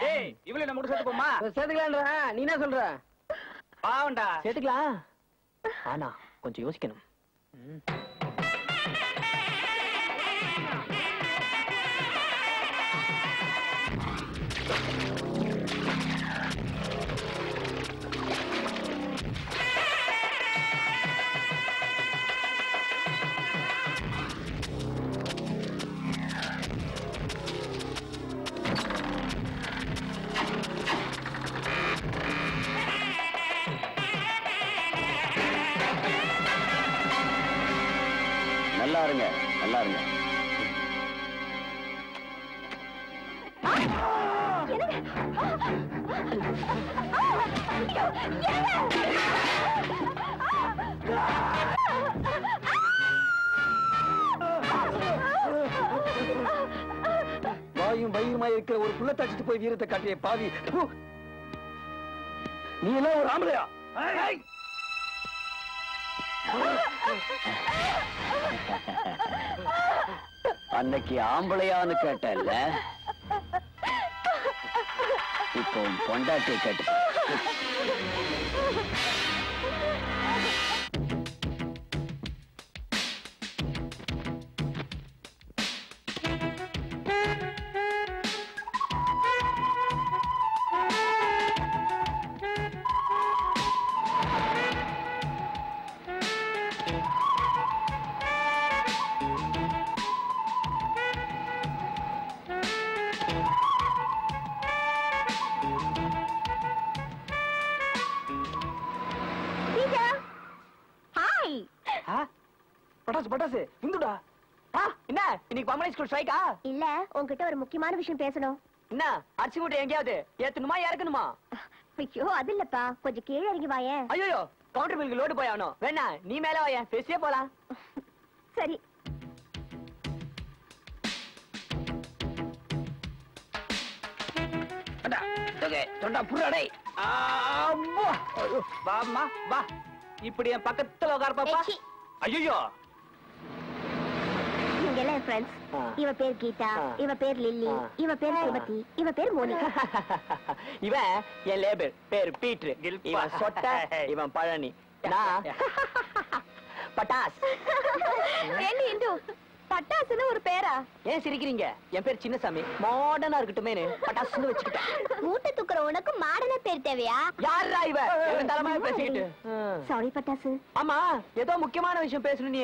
ஏய், இவளே நம்ம கூட சேர்த்து போமா? சேர்த்துக்கலான்றா, நீ என்ன சொல்ற? பாவண்டா. சேர்த்துக்கலாம், ஆனா கொஞ்சம் யோசிக்கணும். நல்லா இருங்க, நல்லா இருங்க. வாயும் வயிறுமா இருக்கிற ஒரு புள்ள தச்சிட்டு போய் வீரத்தை காட்டிய பாவி. நீ எல்லாம் ஒரு ஆம்பளையா? அன்னைக்கு ஆம்பளையான்னு கேட்டல்ல, இப்போ பொண்டாட்டியை கேட்டு. பட்டாசு பட்டாசு இந்துடா. என்ன இன்னைக்கு பம்பளை ஸ்கூல் ஸ்ட்ரைக்கா? இல்ல உன்கிட்ட ஒரு முக்கியமான விஷயம் பேசணும். என்ன அரிசி மூட்டை எங்கேயாவது ஏத்தணுமா இறக்கணுமா? ஐயோ அது இல்லப்பா, கொஞ்சம் கீழே இறங்கி வாயேன். ஐயோ கவுண்டர் பில்லுக்கு லோடு போய் ஆகணும். வேணா நீ மேல வாயேன், பேசியே போலாம். சரி. தொண்டா புறாடே. வாம்மா வா, இப்படி என் பக்கத்துல உட்கார பாப்பா. ஐயோ நீங்க எல்லாம் என் ஃப்ரெண்ட்ஸ். இவ பேர் கீதா, இவ பேர் லில்லி, இவ பேர் சுமதி, இவ பேர் மோனிகா. இவன் என் லேபர் பேர் பீட்ரு. இவன் சொட்ட, இவன் பழனி. நான் பட்டாஸ். ஏண்டி இந்து, பட்டாசுன்னு ஒரு பேரா? ஏன் சிரிக்கிறீங்க? என் பேர் சின்னசாமி, மாடர்னா இருக்கட்டுமே பட்டாசுன்னு வச்சுக்கிட்டேன். மூட்டை தூக்குற உனக்கு மாடன பேர் தேவையா? யாரா இவ தலைமையா பேசிக்கிட்டு? சாரி பட்டாசு. ஆமா ஏதோ முக்கியமான விஷயம் பேசணும்.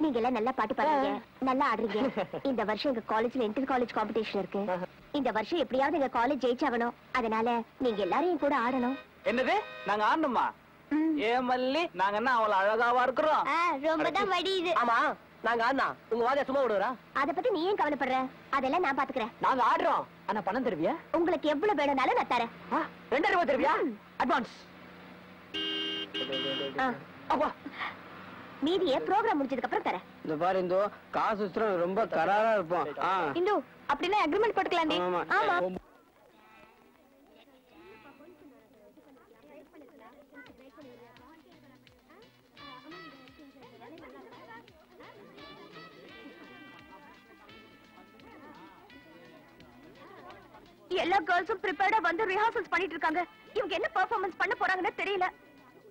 நீங்க எல்லாம் நல்லா பாட்டு பாடுறீங்க, நல்லா ஆடுறீங்க. இந்த வருஷம் எங்க காலேஜ்ல இன்டர் காலேஜ் காம்படிஷன் இருக்கு. இந்த வருஷம் எப்படியாவது எங்க காலேஜ் ஜெயிச்சாகணும். அதனால நீங்க எல்லாரும் கூட ஆடணும். என்னது நாங்க ஆடணுமா? ஏன் மல்லி, நாங்க என்ன அவ்வளவு அழகாவா இருக்கிறோம்? ரொம்ப தான் வடியுது. ஆமா நாங்க ஆடினா உங்க வாதியா சும்மா விடுறா? அத பத்தி நீ ஏன் கவலைப்படுற? அதெல்லாம் நான் பாத்துக்கிறேன். நாங்க ஆடுறோம், ஆனா பணம் தருவியா? உங்களுக்கு எவ்வளவு வேணும்னாலும் நான் தரேன். 2000 ரூபாய் தருவியா? அட்வான்ஸ். அப்பா மீதியை ப்ரோக்ராம் முடிஞ்சதுக்கு அப்புறம் தரேன். இந்த பாரு இந்தோ, காசு ரொம்ப கராரா இருப்போம். இந்து அப்படின்னா அக்ரிமெண்ட் போட்டுக்கலாம்டி. ஆமா. எல்லா கேர்ள்ஸும் ப்ரிப்பேர்டா வந்து ரிஹர்சல்ஸ் பண்ணிட்டு இருக்காங்க. இவங்க என்ன பெர்ஃபார்மன்ஸ் பண்ண போறாங்கன்னு தெரியல.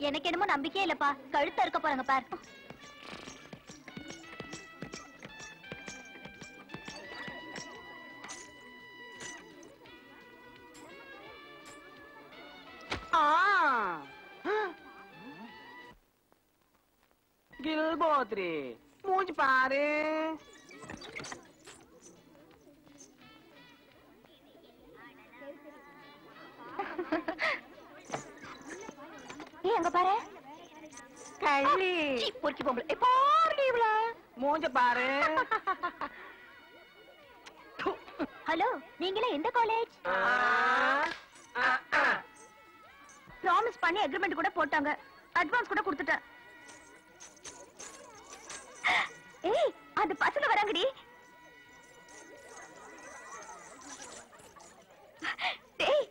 எனக்கு என்னமோ நம்பிக்கையே இல்லப்பா. கழுத்த இருக்க போறாங்க பாரு. கில்போத்ரி மூஞ்சி பாரு. அங்க பாரு கள்ளி பொறுக்கி பொம்பளை. பாரு இவள மூஞ்ச பாரு. ஹலோ, நீங்களே எந்த காலேஜ்? ப்ராமிஸ் பண்ணி அக்ரிமெண்ட் கூட போட்டாங்க. அட்வான்ஸ் கூட கொடுத்துட்டேன். ஏய் அந்த பசங்க வராங்கடி. டேய்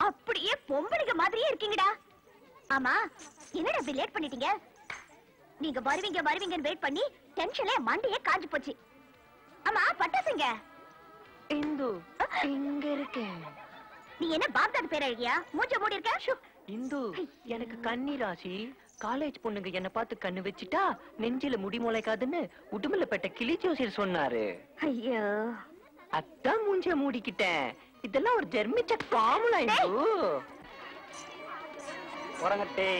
அப்படியே பொம்பளைங்க மாதிரியே இருக்கீங்கடா. ஆமா என்னடா இப்படி லேட் பண்ணிட்டீங்க? நீங்க வருவீங்கன்னு வெயிட் பண்ணி டென்ஷன்ல மண்டையே காஞ்சு போச்சு. ஆமா பட்டாசுங்க இந்து இங்க இருக்கேன். நீ என்ன பாப்தாது பேர் அழகியா? மூஞ்ச மூடி இருக்க. இந்து எனக்கு கன்னி ராசி. காலேஜ் பொண்ணுங்க என்ன பார்த்து கண்ணு வச்சிட்டா நெஞ்சில முடி முளைக்காதுன்னு உடுமலை பெட்ட கிளி ஜோசியர் சொன்னாரு. ஐயோ அதான் மூஞ்ச மூடிக்கிட்டேன். இதெல்லாம் ஒரு ஜெர்மிச்ச காமலா இந்து. உறங்கட்டே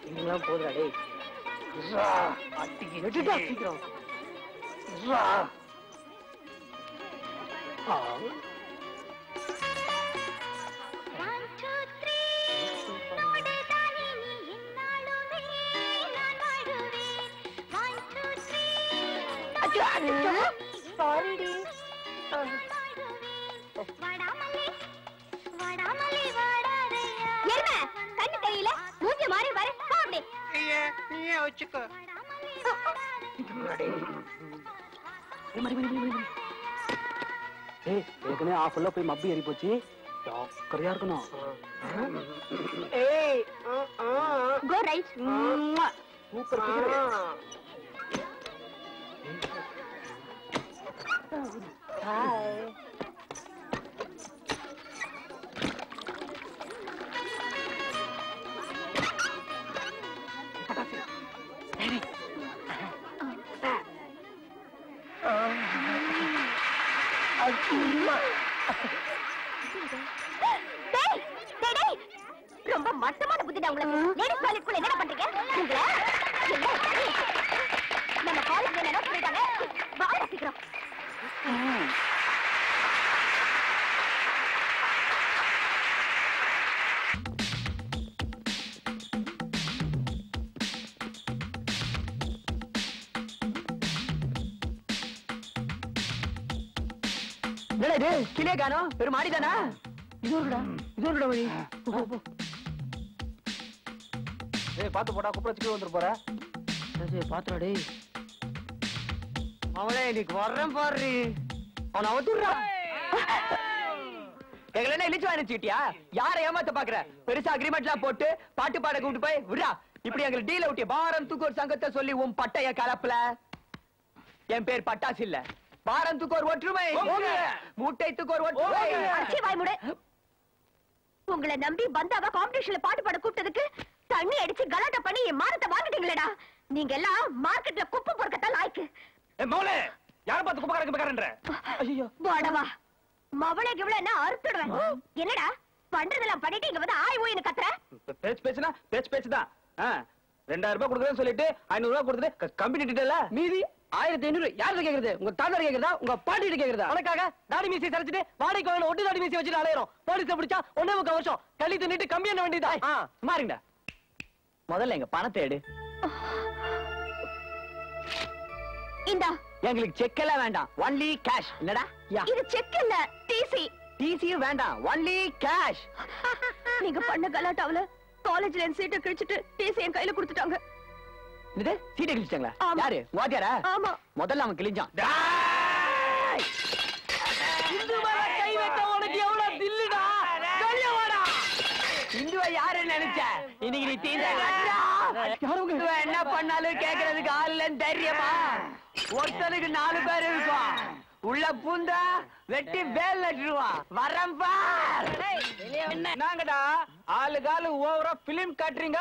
இங்கெல்லாம் போதுடா டேய். சீக்கிரம் கண்ணு தெரியல, மூஞ்சி மாறி வர அப்படி நீயே வச்சுக்கோ. ஏற்கனவே ஆஃப்ல போய் மப்பி ஏறி போச்சு. ஜாக்கிரதையா இருக்கணும். Go right. சூப்பர். ஹாய். ரொம்ப மட்டமான புத்திடா உங்களுக்கு. லேடிஸ் காலேஜ்க்குள்ள என்ன பண்றீங்க? நம்ம காலேஜ் என்ன சொல்லிட்டாங்க? வாங்க சீக்கிரம். என்னடா இது கிளே காணோம் வெறும் மாடிதானா இது ஒருடா வழி ஏய் பாத்து போடா குப்புற வச்சுட்டு வந்துட்டு போற பாத்துடா டேய் அவளே இன்னைக்கு வர்றேன் பாரு அவன் அவத்துறா எங்கள இழிச்சு வாங்கிச்சிட்டியா யார ஏமாத்த பாக்குற பெருசா அக்ரிமெண்ட்லாம் போட்டு பாட்டு பாட கூப்பிட்டு போய் விடா இப்படி எங்களுக்கு டீல் அவுட்டிய பாரம் தூக்கோர் சங்கத்தை சொல்லி உன் பட்டைய கலப்பல என் பேர் பட்டாசு இல்ல பாரம் தூக்கோர் ஒற்றுமை மூட்டை தூக்கோர் ஒற்றுமை வாய் மூடு. உங்களை நம்பி பந்தாவா காம்படிஷன்ல பாட்டு பாட கூப்பிட்டதுக்கு தண்ணி அடிச்சு கலாட்டா பண்ணி என் மானத்தை வாங்கிட்டீங்களேடா. நீங்க எல்லாம் மார்க்கெட்ல குப்பை பொறுக்கத்தான் லாய்க்கு. மௌலே யார பார்த்து குப்பை கறக்க பேக்கறன்ற ஐயோ வாடவா மவளே கிவளே என்ன அறுத்துடுவேன். என்னடா பண்றதெல்லாம் பண்ணிட்டு இங்க வந்து ஆய் ஓய்னு கத்துற. பேச்சுதான் 2000 ரூபாய் கொடுக்குறேன்னு சொல்லிட்டு 500 ரூபாய் கொடுத்துட்டு கம்பெனி டீட்டெயில மீதி 1500 யாருக்கு கேக்குறது உங்க தாத்தா கேக்குறதா உங்க பாட்டி கேக்குறதா உனக்காக தாடி மீசி சரிச்சிட்டு வாடகைக்கு வாங்க ஒட்டி தாடி மீசி வச்சுட்டு அலையறோம் போலீஸ் பிடிச்சா 1.5 வருஷம் கள்ளி தின்னுட்டு கம்பி என்ன வேண்டியதா மாறிங்கடா முதல்ல எங்க பணத்தை எடு இந்தா எங்களுக்கு செக் எல்லாம் வேண்டாம் ஒன்லி கேஷ் என்னடா இது செக் இல்ல டிசி. டிசியும் வேண்டாம் ஒன்லி கேஷ். நீங்க பண்ண கலாட்டாவுல காலேஜ்ல என் சீட்டை கிழிச்சிட்டு டிசி என் கையில கொடுத்துட்டாங்க. இது சீட்டை கிழிச்சாங்களா ஆமா. யாரு வாத்தியாரா ஆமா முதல்ல அவன் கிழிஞ்சான் இந்து மேல கை வைத்த உனக்கு எவ்வளவு தில்லுடா வெளிய வாடா இந்துவை யாரு நினைச்ச இன்னைக்கு நீ தீந்த என்ன பண்ணாலும் கேக்குறதுக்கு ஆள் இல்லன்னு தைரியமா ஒருத்தனுக்கு 4 பேர் இருக்கும் உள்ள பூந்தா வெட்டி வேல் நட்டுருவான் வரம்பா என்னங்கடா ஆளு காலு ஓவரா பிலிம் காட்டுறீங்க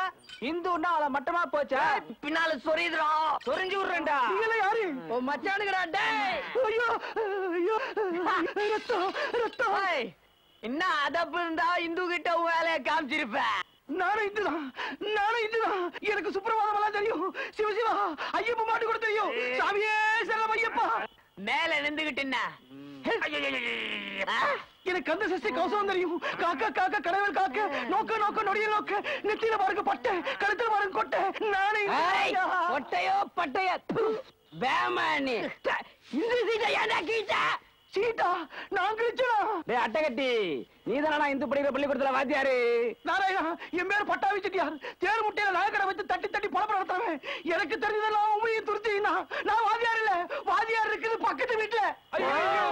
இந்துன்னா அவள மட்டமா போச்சா பின்னால சொரியுதுறோம் சொரிஞ்சு விடுறேன்டா இதுல யாரு உன் மச்சானுக்குடா டேய் ஐயோ ஐயோ ரத்தம் ரத்தம் என்ன அதப்பு இருந்தா இந்து கிட்ட உன் வேலையை காமிச்சிருப்ப நானும் இதுதான் எனக்கு சுப்பிரபாதம் எல்லாம் தெரியும் சிவசிவா ஐயப்ப மாட்டு கூட தெரியும் சாமியே சரணம் ஐயப்பா மேல நின்றுகிட்டு என்ன எனக்கு அந்த சஷ்டி கவசம் தெரியும் காக்கா காக்கா கடவுள் காக்க நோக்க நோக்க நொடிய நோக்க நெத்தியில பாருங்க பட்டை கழுத்துல பாருங்க கொட்டை நானே கொட்டையோ பட்டையோ வேமானி இந்த சீட்டை ஏன்டா கீச்சா சீட்டா நான் கிழிச்சா டேய் அட்டகட்டி நீதானா இந்து படிக்கிற பள்ளிக்கூடத்துல வாத்தியாரு நாராயணா என் பேர் பட்டாவி செட்டியார் தேர் முட்டையில நகைக்கடை வச்சு தட்டி தட்டி பழப்ப நடத்துறேன் எனக்கு தெரிஞ்சதெல்லாம் உண்மையை துருத்தினா நான் வாத்தியார் இல்ல வாத்தியார் இருக்குது பக்கத்து வீட்டுல ஐயோ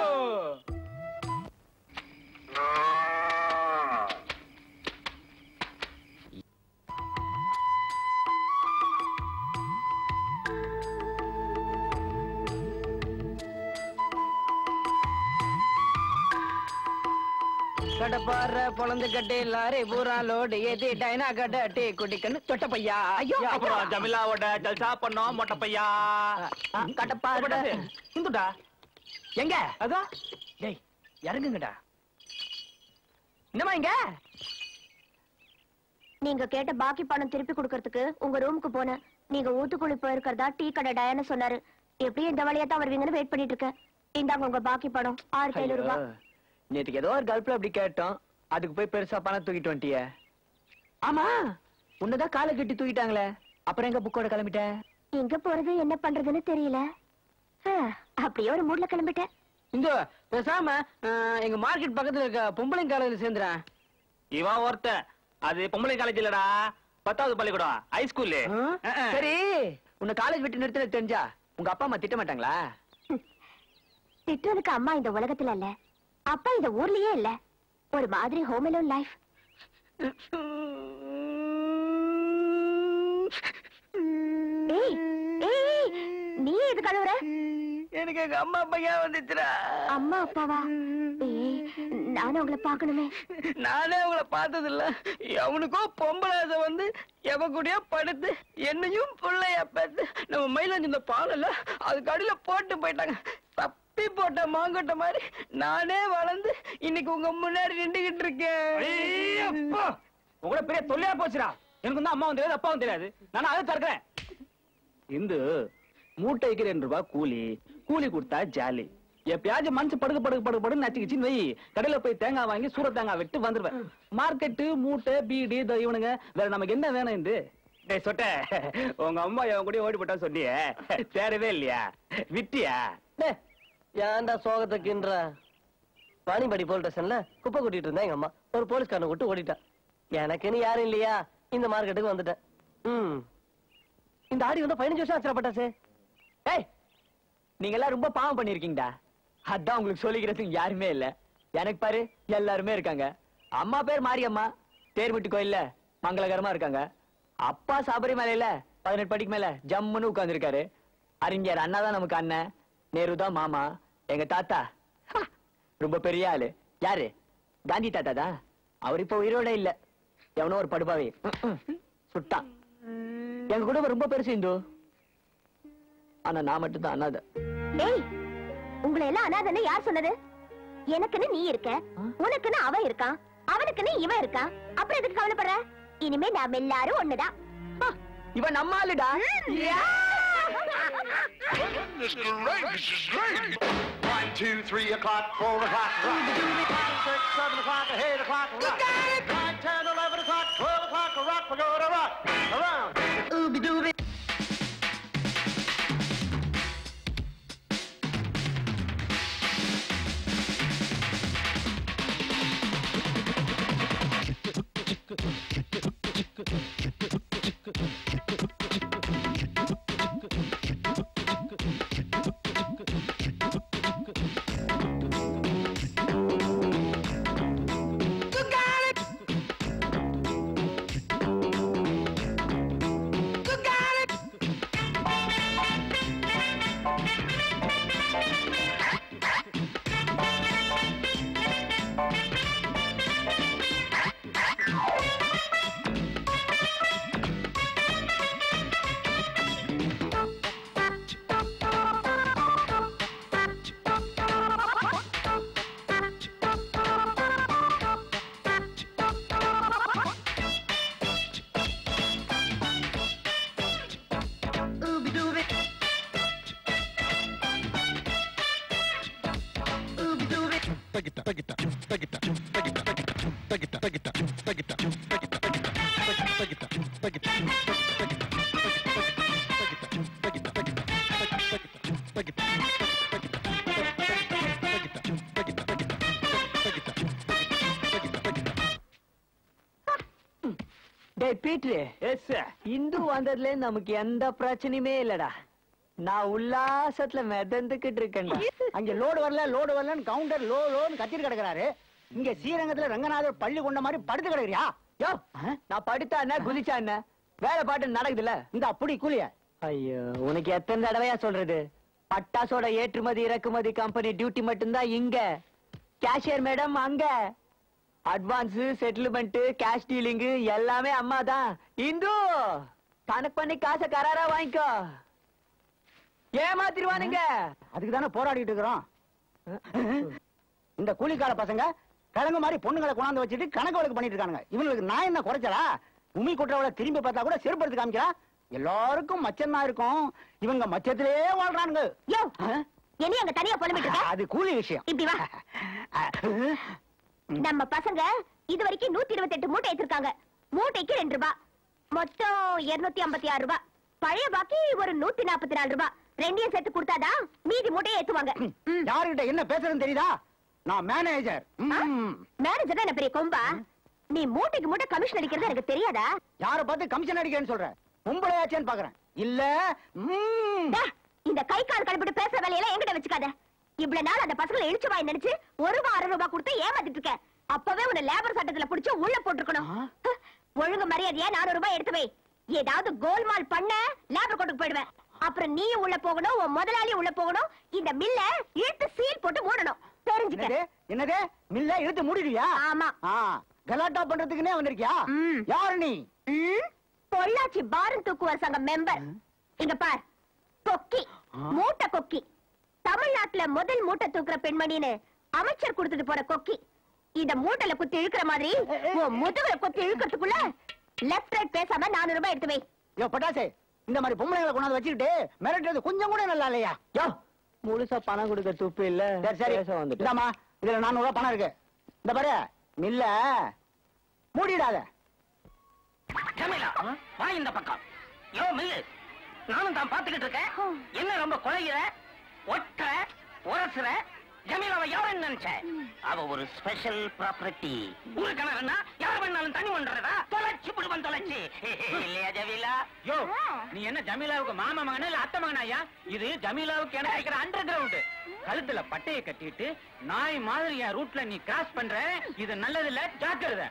கடப்பாற பொழந்து கட்டி லாரி பூரா லோடு ஏத்தி டைனா கட்டி குடிக்கன்னு தொட்ட பையா ஐயோ அப்புறம் ஜமிலாவோட ஜல்சா பண்ணோம் மொட்டை பையா கடப்பாற இந்துடா எங்க அதான் டேய் இறங்குங்கடா என்னமா இங்க நீங்க கேட்ட பாக்கி பணம் திருப்பி கொடுக்கறதுக்கு உங்க ரூமுக்கு போனேன். நீங்க ஊத்துக்குழி போயிருக்கிறதா டீ கடை டயான்னு சொன்னாரு. எப்படியும் இந்த வழியா தான் வருவீங்கன்னு வெயிட் பண்ணிட்டு இருக்கேன். இந்தாங்க உங்க பாக்கி பணம் 6500 ரூபாய். நேற்றுக்கு ஏதோ ஒரு கல்ப்ல அப்படி கேட்டோம் அதுக்கு போய் பெருசா பணம் தூக்கிட்டு வந்துட்டிய ஆமா உன்னதான் காலை கட்டி தூக்கிட்டாங்களே அப்புறம் எங்க புக்கோட கிளம்பிட்ட எங்க போறது என்ன பண்றதுன்னு தெரியல. அப்படியே ஒரு மூட்ல கிளம்பிட்டேன். இந்த பேசாம எங்க மார்க்கெட் பக்கத்துல இருக்க பொம்பளைங்க காலேஜ்ல சேர்ந்துறேன். இவன் ஒருத்தன் அது பொம்பளை காலேஜ் இல்லடா 10வது பள்ளிக்கூடம் ஹை ஸ்கூல்ல. சரி உன்னை காலேஜ் விட்டு நிறுத்தின தெரிஞ்சா உங்க அப்பா அம்மா திட்ட மாட்டாங்களா? திட்டுறதுக்கு அம்மா இந்த உலகத்துல இல்ல, அப்பா இந்த ஊர்லயே இல்ல. ஒரு மாதிரி ஹோம் அலோன் லைஃப். நீ எது கழுவுற? எனக்கு எங்க அம்மா அப்பா வந்துச்சுடா. அம்மா அப்பாவா? நானும் உங்களை பாக்கணுமே. நானே உங்களை பார்த்தது இல்ல. அவனுக்கோ பொம்பளை வந்து எவ கூடயோ படுத்து என்னையும் பிள்ளைய பார்த்து நம்ம மயிலாஞ்சி இந்த பாலல்ல அதுக்கு அடியில போட்டு போயிட்டாங்க. தப்பி போட்ட மாங்கொட்ட மாதிரி நானே வளர்ந்து இன்னைக்கு உங்க முன்னாடி நின்றுகிட்டு இருக்கேன். உங்களோட பெரிய தொல்லையா போச்சுடா. எனக்கு வந்து அம்மாவும் தெரியாது அப்பாவும் தெரியாது. நானும் அதை தடுக்கிறேன். இந்து மூட்டைக்கு 2 ரூபாய் கூலி கூலி கொடுத்தா ஜாலி. எப்பயாச்சும் மனசு படுக்க நச்சுக்கிச்சின்னு வை கடையில போய் தேங்காய் வாங்கி சூர தேங்காய் விட்டு வந்துருவேன். மார்க்கெட்டு மூட்டை பீடி இவனுங்க வேற நமக்கு என்ன வேணும் இந்த சொட்ட உங்க அம்மா என் கூட ஓடி போட்டா சொன்னியே தேரவே இல்லையா விட்டியா? ஏன்டா சோகத்துக்குன்ற வாணிபடி போல் ஸ்டேஷன்ல குப்பை கொட்டிட்டு இருந்தா எங்க அம்மா ஒரு போலீஸ்காரனை விட்டு ஓடிட்டான். எனக்குன்னு யாரும் இல்லையா, இந்த மார்க்கெட்டுக்கு வந்துட்டேன். இந்த ஆடி வந்து 15 வருஷம் ஆச்சரப்பட்டாசே. ஏய், நீங்க எல்லாம் ரொம்ப பாவம் பண்ணிருக்கீங்கடா. அதான் உங்களுக்கு சொல்லிக்கிறதுக்கு யாருமே இல்ல. எனக்கு பாரு, எல்லாருமே இருக்காங்க. அம்மா பேர் மாரியம்மா, தேர்மிட்டு கோயில்ல மங்களகரமா இருக்காங்க. அப்பா சபரிமலையில 18 படிக்கு மேல ஜம்முன்னு உட்கார்ந்து இருக்காரு. அறிஞர் அண்ணா தான் நமக்கு அண்ணன், நேரு தான் மாமா. எங்க தாத்தா ரொம்ப பெரிய ஆளு. யாரு? காந்தி தாத்தா தான். அவர் இப்ப உயிரோட இல்ல, எவனோ ஒரு படுபாவி சுட்டான். எங்க குடும்பம் ரொம்ப பெருசு இந்து, ஆனா நான் மட்டும் தான் அனாதை. ஏய், உங்களை எல்லாம் அனாதைன்னு யார் சொன்னது? எனக்குன்னு நீ இருக்க, உனக்குன்னு அவன் இருக்கான், அவனுக்குன்னு இவன் இருக்கான். அப்புறம் எதுக்கு கவலைப்படுற? இனிமே நாம எல்லாரும் ஒண்ணுதான். இவன் நம்ம ஆளுடா. This is great. 1, 2, 3 o'clock, 4 o'clock, 5, 6, 7 o'clock, 8 o'clock, rock. 9, 10, 11 o'clock, 12 o'clock, rock. We're gonna rock around. Ooby dooby. Hindu வந்ததுல நமக்கு எந்த பிரச்சனையுமே இல்லடா. நான் உல்லாசத்துல மிதந்துகிட்டு இருக்கேன். அங்க லோடு வரலன்னு கவுண்டர் லோன்னு கத்திட்டு கிடக்குறாரு. இங்க ஸ்ரீரங்கத்துல ரங்கநாதர் பள்ளி கொண்ட மாதிரி படுத்து கிடக்குறியா? யோ, நான் படுத்தா என்ன குதிச்சா என்ன, வேலை பாட்டு நடக்குதுல்ல. இந்த அப்படி கூலிய. ஐயோ, உனக்கு எத்தனை தடவையா சொல்றது? பட்டாசோட ஏற்றுமதி இறக்குமதி கம்பெனி டியூட்டி மட்டும்தான் இங்க, கேஷியர் மேடம் அங்க. அட்வான்ஸ், செட்டில்மெண்ட், கேஷ் டீலிங் எல்லாமே அம்மா தான். இந்து கணக்கு பண்ணி காசை கராரா வாங்கிக்கோ. ஏமாத்திருவானுங்க. அதுக்கு தானே போராடிட்டு இருக்கிறோம். இந்த கூலிக்கார பசங்க கிழங்கு மாதிரி பொண்ணுங்களை கொண்டாந்து வச்சுட்டு கணக்கு வழக்கு பண்ணிட்டு இருக்காங்க. இவங்களுக்கு நான் என்ன குறைச்சலா? உமி கொட்டுறவளை திரும்பி பார்த்தா கூட செருப்படுத்து காமிக்கிறா. எல்லாருக்கும் மச்சம் தான் இருக்கும், இவங்க மச்சத்திலே வாழ்றானுங்க. என்ன அங்க தனியா புலம்பிட்டு இருக்க? அது கூலி விஷயம். இப்படி வா. நம்ம பசங்க இது வரைக்கும் 128 மூட்டை ஏத்திருக்காங்க. மூட்டைக்கு 2 ரூபாய், மொத்தம் 256 ரூபாய். பழைய பாக்கி ஒரு 144 ரூபாய். ரெண்டையும் சேர்த்து கொடுத்தாதான் மீதி மூட்டையை ஏத்துவாங்க. யாருகிட்ட என்ன பேசுறதுன்னு தெரியுதா? நான் மேனேஜர். மேனேஜர் என்ன பெரிய கொம்பா? நீ மூட்டைக்கு மூட்டை கமிஷன் அடிக்கிறது எனக்கு தெரியாதா? யார பார்த்து கமிஷன் அடிக்கிறேன்னு சொல்ற? உம்பளையாச்சேன்னு பாக்குறேன். இல்ல இந்த கை கால் கழுப்பிட்டு பேசுற வேலையெல்லாம் என்கிட்ட வச்சுக்காத. இவ்வளவு நாள் அந்த பசங்களை இழிச்சு வாய் நினைச்சு 1 ரூபாய் 6 ரூபாய் கொடுத்து ஏமாத்திட்டு இருக்க. அப்பவே உன்னை லேபர் சட்டத்துல புடிச்சு உள்ள போட்டுருக்கணும். ஒழுங்கு மரியாதையா 400 ரூபாய் எடுத்து வை. ஏதாவது கோல்மால் பண்ண லேபர் கோட்டுக்கு போயிடுவேன். அப்புறம் நீயும் உள்ள போகணும், உன் முதலாளியும் உள்ள போகணும். இந்த மில்ல இழுத்து சீல் போட்டு மூடணும். தெரிஞ்சுக்க. என்னது? மில்ல இழுத்து மூடிடுவியா? ஆமா. கலாட்டா பண்றதுக்குனே வந்திருக்கியா? யாரு நீ? பொள்ளாச்சி பாரன் தூக்குவார் சங்க மெம்பர். இங்க பார், கொக்கி, மூட்டை கொக்கி. தமிழ்நாட்டுல முதல் மூட்டை தூக்குற பெண்மணின்னு அமைச்சர் கொடுத்துட்டு போற கொக்கி. இந்த மூட்டையில குத்தி இழுக்கிற மாதிரி முதுகுல குத்தி இழுக்கிறதுக்குள்ள லெஃப்ட் ரைட் பேசாம 400 ரூபாய் எடுத்து வை. யோ பட்டாசே, இந்த மாதிரி பொம்பளைங்களை கொண்டாந்து வச்சுக்கிட்டு மிரட்டுறது கொஞ்சம் கூட நல்லா இல்லையா? யோ, முழுசா பணம் கொடுக்க துப்பு இல்ல. சரி இதாமா, இதுல 400 ரூபாய் பணம் இருக்கு. இந்த பாரு, மில்ல மூடிடாத. ஜமீலா, வா இந்த பக்கம். யோ மில்லு, நானும் தான் பாத்துக்கிட்டு இருக்கேன். என்ன ரொம்ப குழைகிற, ஒற்ற, உரசுற, ஜமீலாவை யாருன்னு நினைச்ச? அவ ஒரு ஸ்பெஷல் ப்ராப்பர்ட்டி. ஒரு கிணறுனா யார் வேணாலும் தண்ணி ஒன்றதா தொலைச்சு விடுவன் தொலைச்சு. இல்லையா ஜமீலா? யோ, நீ என்ன ஜமீலாவுக்கு மாமா மகனா இல்ல அத்தை மகனா? ஐயா, இது ஜமீலாவுக்கு கிணறு வைக்கிற அண்டர் கிரவுண்ட். கழுத்துல பட்டையை கட்டிட்டு நாய் மாதிரி என் ரூட்ல நீ கிராஸ் பண்ற, இது நல்லது இல்ல, ஜாக்கிரதை.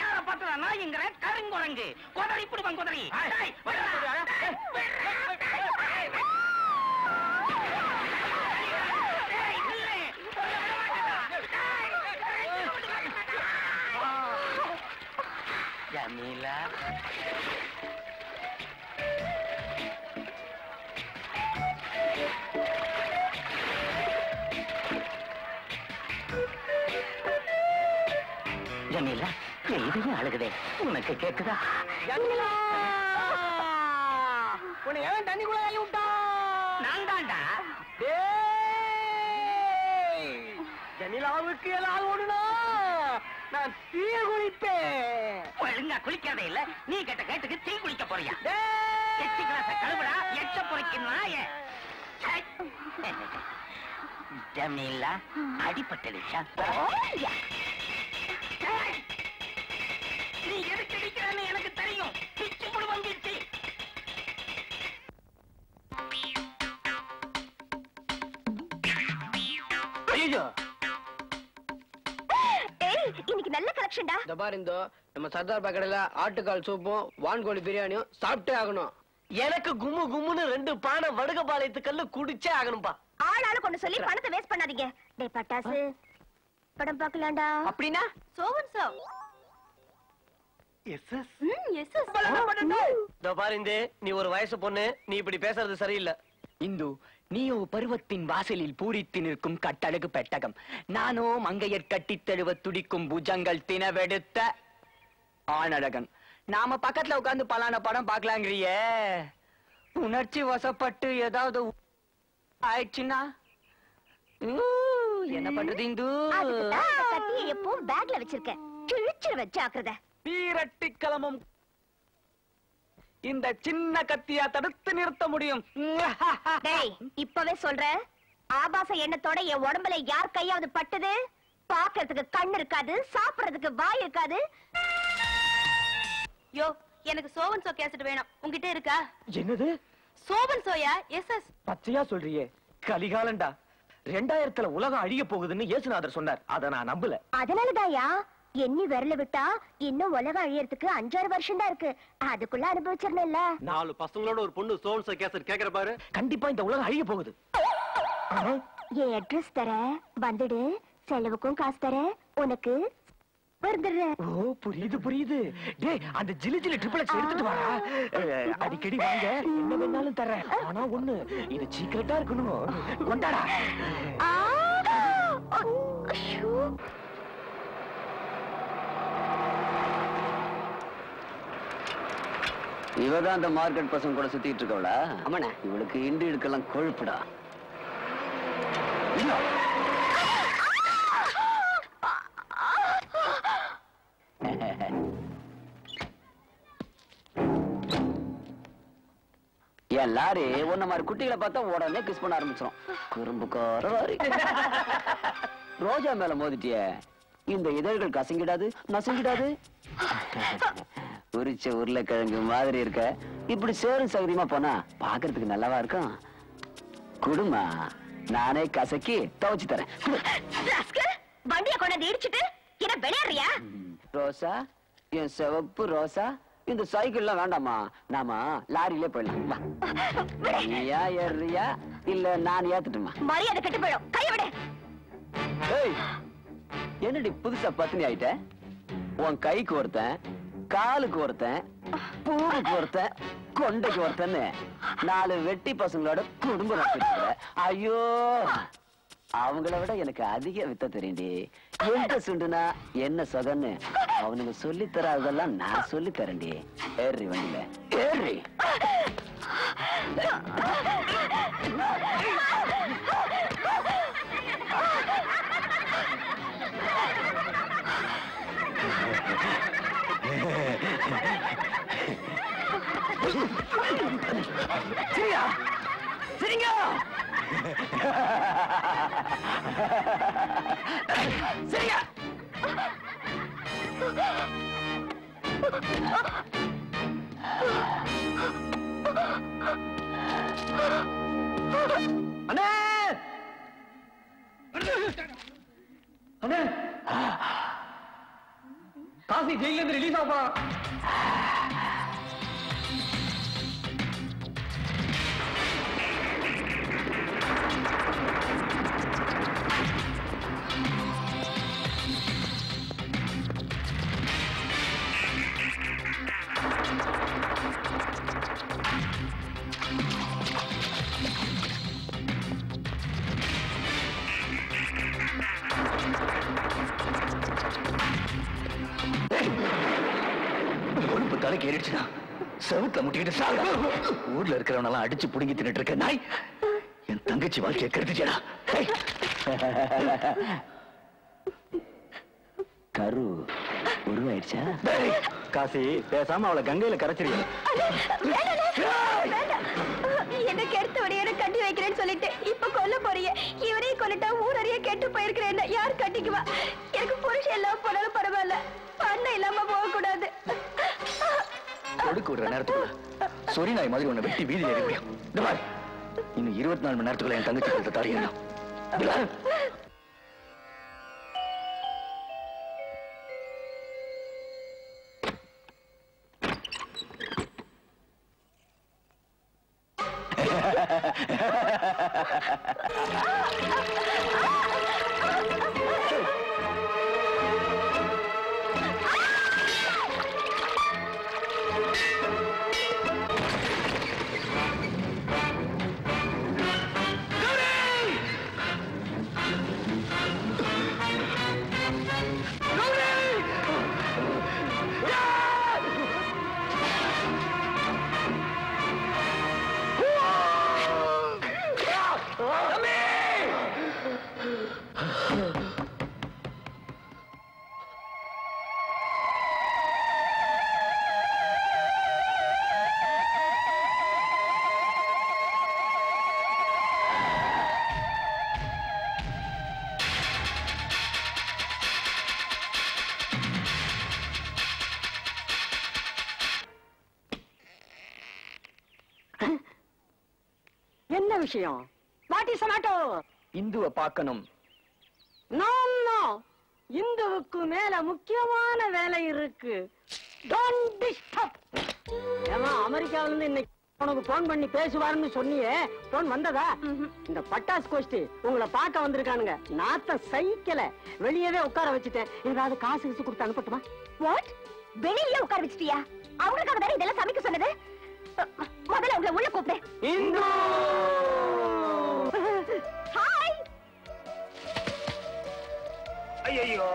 யார பார்த்தா நாய்ங்கிற கருங்குரங்கு கொதறி பிடுவன் கொதறி. ஜமீலா, ஜமீலா, இதுவும் அழுகுதே, உனக்கு கேக்குதா? உன்னை எவன் தண்ணிக்குள்ள தள்ளி விட்டான்? நான் தாண்டா. ஜமீலாவுக்கு ஏதாவது ஒண்ணுனா நான் தீ குளிப்பேன். ஒழுங்கா குளிக்கிறதே இல்ல, நீ கேட்ட கேட்டுக்கு தீ குளிக்க போறியா? எச்சி கிளாஸ கழுவுடா, எச்ச பொறுக்கினாய. ஜமீலா, அடிபட்டுடுச்சா? நீ எதுக்கு அடிக்கிறன்னு எனக்கு தெரியும். பிச்சு புடுவன் பிச்சு. ஐயோ, இன்னைக்கு நல்ல கலெக்ஷன்டா. இந்த பாரு, இந்த நம்ம சர்தார் பக்கத்துல ஆட்டுக்கால் சூப்பும் வான்கோழி பிரியாணியும் சாப்பிட்டே ஆகணும். எனக்கு கும்மு கும்முன்னு 2 பானை வடுக பாளையத்துக்கல்ல குடிச்சே ஆகணும்பா. ஆளாளு கொண்டு சொல்லி பணத்தை வேஸ்ட் பண்ணாதீங்க. டேய் பட்டாசு, படம் பார்க்கலாம்டா. அப்படின்னா சோவன் சோ. இந்த பாரு, இந்த நீ ஒரு வயசு பொண்ணு, நீ இப்படி பேசுறது சரியில்லை. இந்து, நீயோ பருவத்தின் வாசலில் பூரித்து நிற்கும் கட்டழகு பெட்டகம். நானோ மங்கையர் கட்டித் தழுவ துடிக்கும் புஜங்கள் தினவெடுத்த ஆணழகன். நாம பக்கத்துல உட்கார்ந்து பலான படம் பார்க்கலாங்கிறியே, உணர்ச்சி வசப்பட்டு ஏதாவது ஆயிடுச்சுன்னா என்ன பண்றது இந்து? கத்தியை எப்பவும் பேக்ல வச்சிருக்கேன், கிழிச்சிருவேன், ஜாக்கிரதை. பீரட்டி கிளம்பும் இந்த சின்ன கத்தியா தடுத்து நிறுத்த முடியும். டேய், இப்பவே சொல்றேன், ஆபாச எண்ணத்தோட என் உடம்புல யார் கையாவது பட்டது, பாக்குறதுக்கு கண் இருக்காது, சாப்பிடுறதுக்கு வாய் இருக்காது. யோ, எனக்கு சோவன் சோ கேசட் வேணும். உன்கிட்ட இருக்கா? என்னது சோவன் சோயா? எஸ். பச்சையா சொல்றியே, கலிகாலண்டா. 2000ல உலகம் அழிய போகுதுன்னு இயேசுநாதர் சொன்னார். அத நான் நம்பல. அதனாலதாயா எண்ணி விரல விட்டா இன்னும் உலகம் அழியறதுக்கு 5-6 வருஷம் தான் இருக்கு. அதுக்குள்ள அனுபவிச்சிடணும்ல. 4 பசங்களோட ஒரு பொண்ணு சோன்ச கேசட் கேக்குற பாரு. கண்டிப்பா இந்த உலகம் அழிய போகுது. என் அட்ரஸ் தர, வந்துடு. செலவுக்கும் காசு தர, உனக்கு வந்துடுறேன். ஓ, புரியுது. டேய், அந்த ஜிலி ட்ரிபிள் எக்ஸ் எடுத்துட்டு வாடா. அடிக்கடி வாங்க, என்ன வேணாலும் தரேன். ஆனா ஒண்ணு, இது சீக்கிரட்டா இருக்கணும். கொண்டாடா. இவதான் அந்த மார்க்கெட் பசங்க கூட சுத்திட்டு இருக்கவளா? ஆமாண்ணா. இவளுக்கு இண்டு இடுக்கெல்லாம் கொழுப்புடா. என் லாரி ஒன்ன மாதிரி குட்டிகளை பார்த்தா உடனே கிஸ் பண்ண ஆரம்பிச்சிடும். குறும்புக்கார லாரி. ரோஜா மேல மோதிட்டிய, இந்த இதழ்கள் கசங்கிடாது, நசங்கிடாது. உரிச்ச உருளைக்கிழங்கு மாதிரி இருக்க, இப்படி சேரும் சகதியமா போனா பாக்குறதுக்கு நல்லாவா இருக்கும். குடுமா, நானே கசக்கி துவைச்சு தரேன். வண்டிய கொண்டாந்து இடிச்சிட்டு என்ன விளையாடுறியா? ரோசா, என் சிவப்பு ரோசா, இந்த சைக்கிள்லாம் வேண்டாமா, நாம லாரியிலே போயிடலாம். நீயா ஏறியா இல்ல நான் ஏத்துட்டுமா? மரியாதை கெட்டு போயிடும், கைய விடு. என்னடி புதுசா பத்தினி ஆயிட்ட? உன் கைக்கு ஒருத்தன், காலுக்கு ஒருத்தன், பூவுக்கு ஒருத்தன், கொண்டைக்கு ஒருத்தன்னு 4 வெட்டி பசங்களோட குடும்பம் நடத்திட்டு. ஐயோ, அவங்கள விட எனக்கு அதிக வித்த தெரியுண்டி. எங்க சுண்டுனா என்ன சொகன்னு அவனுங்க சொல்லி தராதெல்லாம் நான் சொல்லி தரேன்டி. ஏறி வண்டியில ஏறி. சரியா? சரிங்க. சரியா? அண்ணே அண்ணே காசி ஜெயில இருந்து ரிலீஸ் ஆகா. தலைக்கு ஏறிடுச்சுனா செவுத்த முட்டிக்கிட்டு சாக. ஊர்ல இருக்கிறவனெல்லாம் அடிச்சு புடுங்கி தின்னுட்டு இருக்க நாய் என் தங்கச்சி வாழ்க்கையை கருதுச்சடா. கரு உருவாயிடுச்சா? காசி பேசாம அவளை கங்கையில கரைச்சிருக்க. எனக்கு எடுத்த உடையோட கட்டி வைக்கிறேன்னு சொல்லிட்டு இப்ப கொல்ல போறீங்க. இவரையும் கொல்லிட்டா ஊரறிய கெட்டு போயிருக்கிறேன். யார் கட்டிக்குவா? எனக்கு புருஷன் எல்லாம் போனாலும் பரவாயில்ல, பண்ண இல்லாம போக கூடாது. கொடுக்க விடுற நேரத்துக்குள்ள சொரி நாய் மாதிரி உன்னை வெட்டி வீதி ஏறி முடியும். இன்னும் 24 மணி நேரத்துக்குள்ள என் தங்கச்சி கழுத்தை தாடியணும். என்ன விஷயம்? What is மேட்டோ? இந்துவை பார்க்கணும். நோ நோ, இந்துவுக்கு மேல முக்கியமான வேலை இருக்கு. Don't disturb. ஏமா அமெரிக்காவில இருந்து இன்னைக்கு உனக்கு போன் பண்ணி பேசுவாருன்னு சொன்னியே, போன் வந்ததா? இந்த பட்டாஸ் கோஷ்டி உங்களை பார்க்க வந்திருக்கானுங்க. நாத்த சைக்கிள வெளியவே உட்கார வச்சுட்டேன். ஏதாவது காசு கிசு கொடுத்து அனுப்பட்டுமா? வாட்? வெளியில உட்கார வச்சிட்டியா? அவங்களுக்காக தானே இதெல்லாம் சமைக்க சொன்னது. முதல்ல உங்களை உள்ள கூப்பிடு. இந்து ஹாய். ஐயோ ஐயோ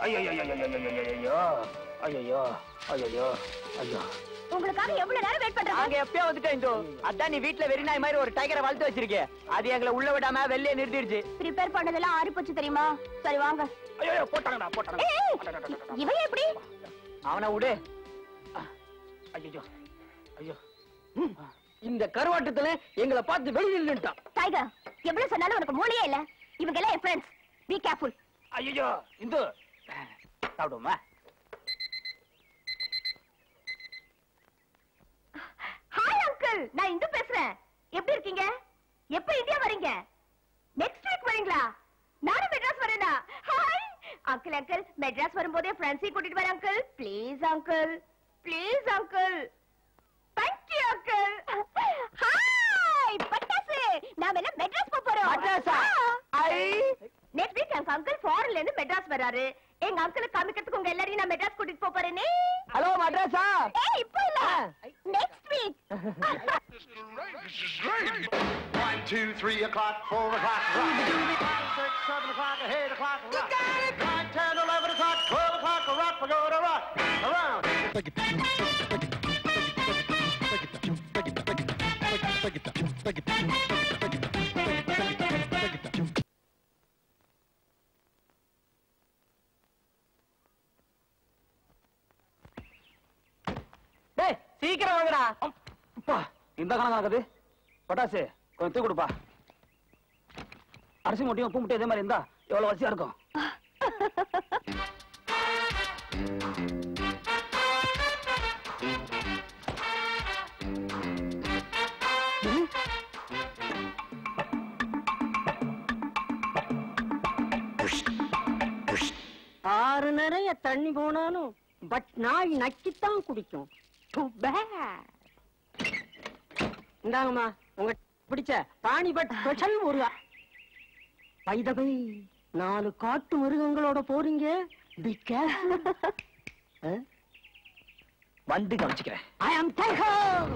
ஐயோ ஐயோ ஐயோ ஐயோ. உங்களுக்காக எவ்வளவு நேரம் வெயிட் பண்றது? நாங்க எப்பயோ வந்துட்டோம் இந்து. அதான் நீ வீட்டுல வெறி நாய் மாதிரி ஒரு டைகரை வளர்த்து வச்சிருக்கே, அது எங்களை உள்ள விடாம வெளியே நிறுத்திடுச்சு. ப்ரிப்பேர் பண்ணதெல்லாம் ஆறி போச்சு தெரியுமா? சரி வாங்க. ஐயோ போட்டாங்கடா போட்டாங்க. இவன் எப்படி? அவனை விடு. ஐயோ ஐயோ. இந்த கருவாட்டத்துல எங்களை பார்த்து வெளியில் நின்னுட்டான். டைகர், எவ்வளவு சொன்னாலும் உனக்கு மூளையே இல்ல. இவங்க எல்லாம் என் ஃப்ரெண்ட்ஸ். Be careful. ஐயோ இந்து சாப்பிடுமா? ஹாய் அங்கிள், நான் இந்து பேசுறேன். எப்படி இருக்கீங்க? எப்ப இந்தியா வரீங்க? நெக்ஸ்ட் வீக் வரீங்களா? நானும் மெட்ராஸ் வரேனா? Hi uncle. அங்கிள் மெட்ராஸ் வரும்போதே ஃப்ரெண்ட்ஸை கூட்டிட்டு வரேன் uncle. Please uncle, please uncle. Thank you uncle. Hi பட்டாசு, நாம எல்லாம் மெட்ராஸ் போறோம். பட்டாசா? ஐ நெக்ஸ்ட் வீக் எங்க அங்கிள் ஃபாரின்ல இருந்து மெட்ராஸ் வராரு. எங்க அங்கிள் காமிக்கிறதுக்கு உங்க எல்லாரையும் நான் மெட்ராஸ் கூட்டிட்டு போறேனே. ஹலோ மட்ராஸா? ஏய் இப்போ இல்ல, next week. 1, 2, 3 o'clock, 4 o'clock, rock. 5, 6, 7 o'clock, 8 o'clock, rock. 9, 10, 11 o'clock, 12 o'clock, rock. We're going to rock around. டேய் சீக்கிரம் வாங்கடா. அப்பா இந்த கணக்கு ஆகுது. பட்டாசு கொஞ்சம் தூக்கி கொடுப்பா. அரிசி மூட்டையும் உப்பு மூட்டையும் இதே மாதிரி இருந்தா எவ்வளவு வசதியா இருக்கும். ஆறு நிறைய தண்ணி போனாலும் பட் நாய் நக்கித்தான் குடிக்கும். இந்தாங்கம்மா உங்க பிடிச்ச பானிபட் ஸ்பெஷல் முருகா. பைதபை 4 காட்டு மிருகங்களோட போறீங்க. Be careful. வந்து கவனிச்சுக்கிறேன். ஐ அம் டைகர்.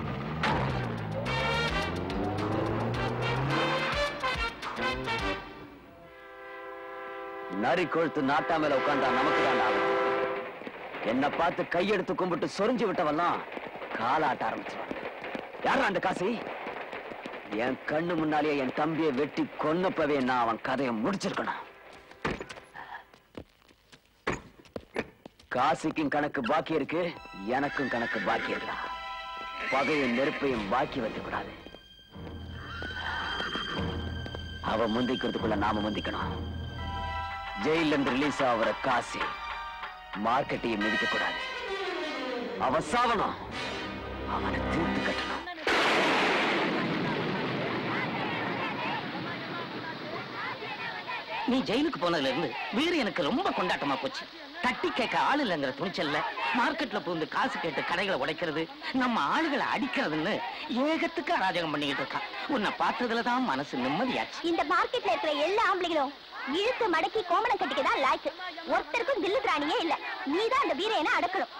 நரி கொழுத்து நாட்டா மேல உட்கார்ந்தா நமக்கு தான் ஆகும். என்ன பார்த்து கையெடுத்து கும்பிட்டு சொரிஞ்சு விட்டவெல்லாம் காலாட்ட ஆரம்பிச்சிருவாங்க. யாரா அந்த காசி? என் கண்ணு முன்னாலேயே என் தம்பியை வெட்டி கொன்னப்பவே நான் அவன் கதையை முடிச்சிருக்கணும். காசிக்கும் கணக்கு பாக்கி இருக்கு, எனக்கும் கணக்கு பாக்கி இருக்கா. பகையும் நெருப்பையும் பாக்கி வைக்க கூடாது. அவ முந்திக்கிறதுக்குள்ள நாம முந்திக்கணும். ஜெயில இருந்து ரிலீஸ் ஆகிற காசி மார்க்கெட்டையும் மிதிக்க கூடாது. அவ சாவணும், அவனை தீர்த்து கட்டணும். நீ ஜெயிலுக்கு போனதுல இருந்து வீடு எனக்கு ரொம்ப கொண்டாட்டமா போச்சு. தட்டி கேட்க ஆள் இல்லைங்கிற துணிச்சல்ல மார்க்கெட்ல புகுந்து காசு கேட்டு கடைகளை உடைக்கிறது, நம்ம ஆளுகளை அடிக்கிறதுன்னு ஏகத்துக்கு அராஜகம் பண்ணிக்கிட்டு இருக்கான். உன்னை பார்த்ததுலதான் மனசு நிம்மதியாச்சு. இந்த மார்க்கெட்ல இருக்கிற எல்லா ஆம்பளைகளும் இழுத்து மடக்கி கோமணம் கட்டிக்கதான் லாய்க்கு. ஒருத்தருக்கும் தில்லு திராணியே இல்ல. நீதான் அந்த வீரையனை அடக்கணும்.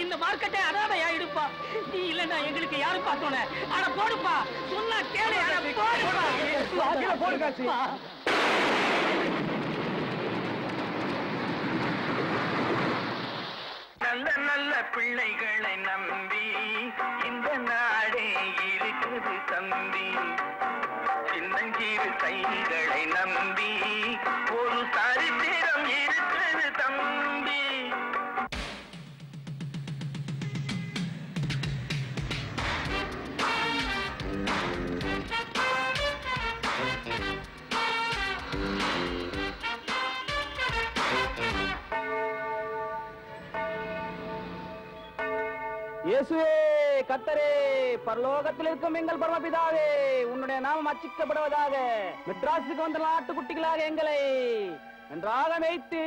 இந்த மார்க்கெட்டை அனாதையா எடுப்பா. நீ இல்லன்னா எங்களுக்கு யாரு பார்த்தோன? ஆனா போடுப்பா, சொன்னா கேளு. போடு காசி. நல்ல நல்ல பிள்ளைகளை நம்பி இந்த நாடே இருக்குது தம்பி. சின்னஞ்சிறு கைகளை நம்பி ஒரு சரித்திரம் இருக்குது தம்பி. இயேசுவே, கர்த்தரே, பரலோகத்தில் இருக்கும் எங்கள் பரமபிதாவே, உன்னுடைய நாமம் அர்ச்சிக்கப்படுவதாக. மெட்ராஸுக்கு வந்த நாட்டுக்குட்டிகளாக எங்களை நன்றாக மேய்த்து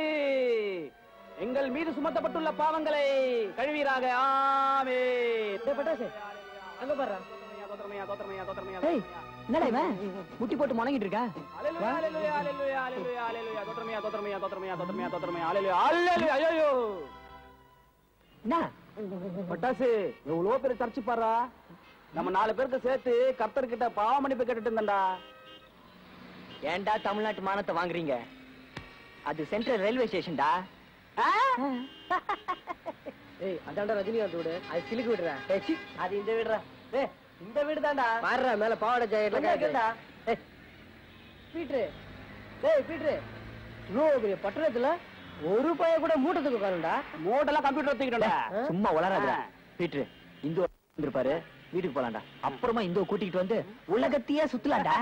எங்கள் மீது சுமத்தப்பட்டுள்ள பாவங்களை கழுவீராக. ஆமென். அங்க பாரு. என்னடா இவன் முட்டி போட்டு முணங்கிட்டு இருக்கா? என்ன பட்டாசு, எவ்வளவு பேர் சர்ச்சு பாரா. நம்ம 4 பேருக்கு சேர்த்து கர்த்தர் கிட்ட பாவ மன்னிப்பு கேட்டுட்டு இருந்தா. ஏன்டா தமிழ்நாட்டு மானத்தை வாங்குறீங்க? அது சென்ட்ரல் ரயில்வே ஸ்டேஷன்டா. ஏய், அதான்டா ரஜினிகாந்த் வீடு. அது சிலுக்கு விடுறா. அது இந்த வீடுடா. இந்த வீடு தான்டா. மாறுறா, மேல பாவாடை ஜாக்கெட்ல பீட்ரு. டேய் பீட்ரு, இவ்வளவு பெரிய பட்டணத்துல ஒரு பைய கூட மூட்டத்துக்கு உட்காருண்டா. மூட்டெல்லாம் கம்ப்யூட்டர் தூக்கிட்டோம்டா. சும்மா வளராதடா. பீட்ரு, இந்தோ வந்திருப்பாரு, வீட்டுக்கு போலாம்டா. அப்புறமா இந்தோ கூட்டிக்கிட்டு வந்து உலகத்தையே சுத்தலாம்டா.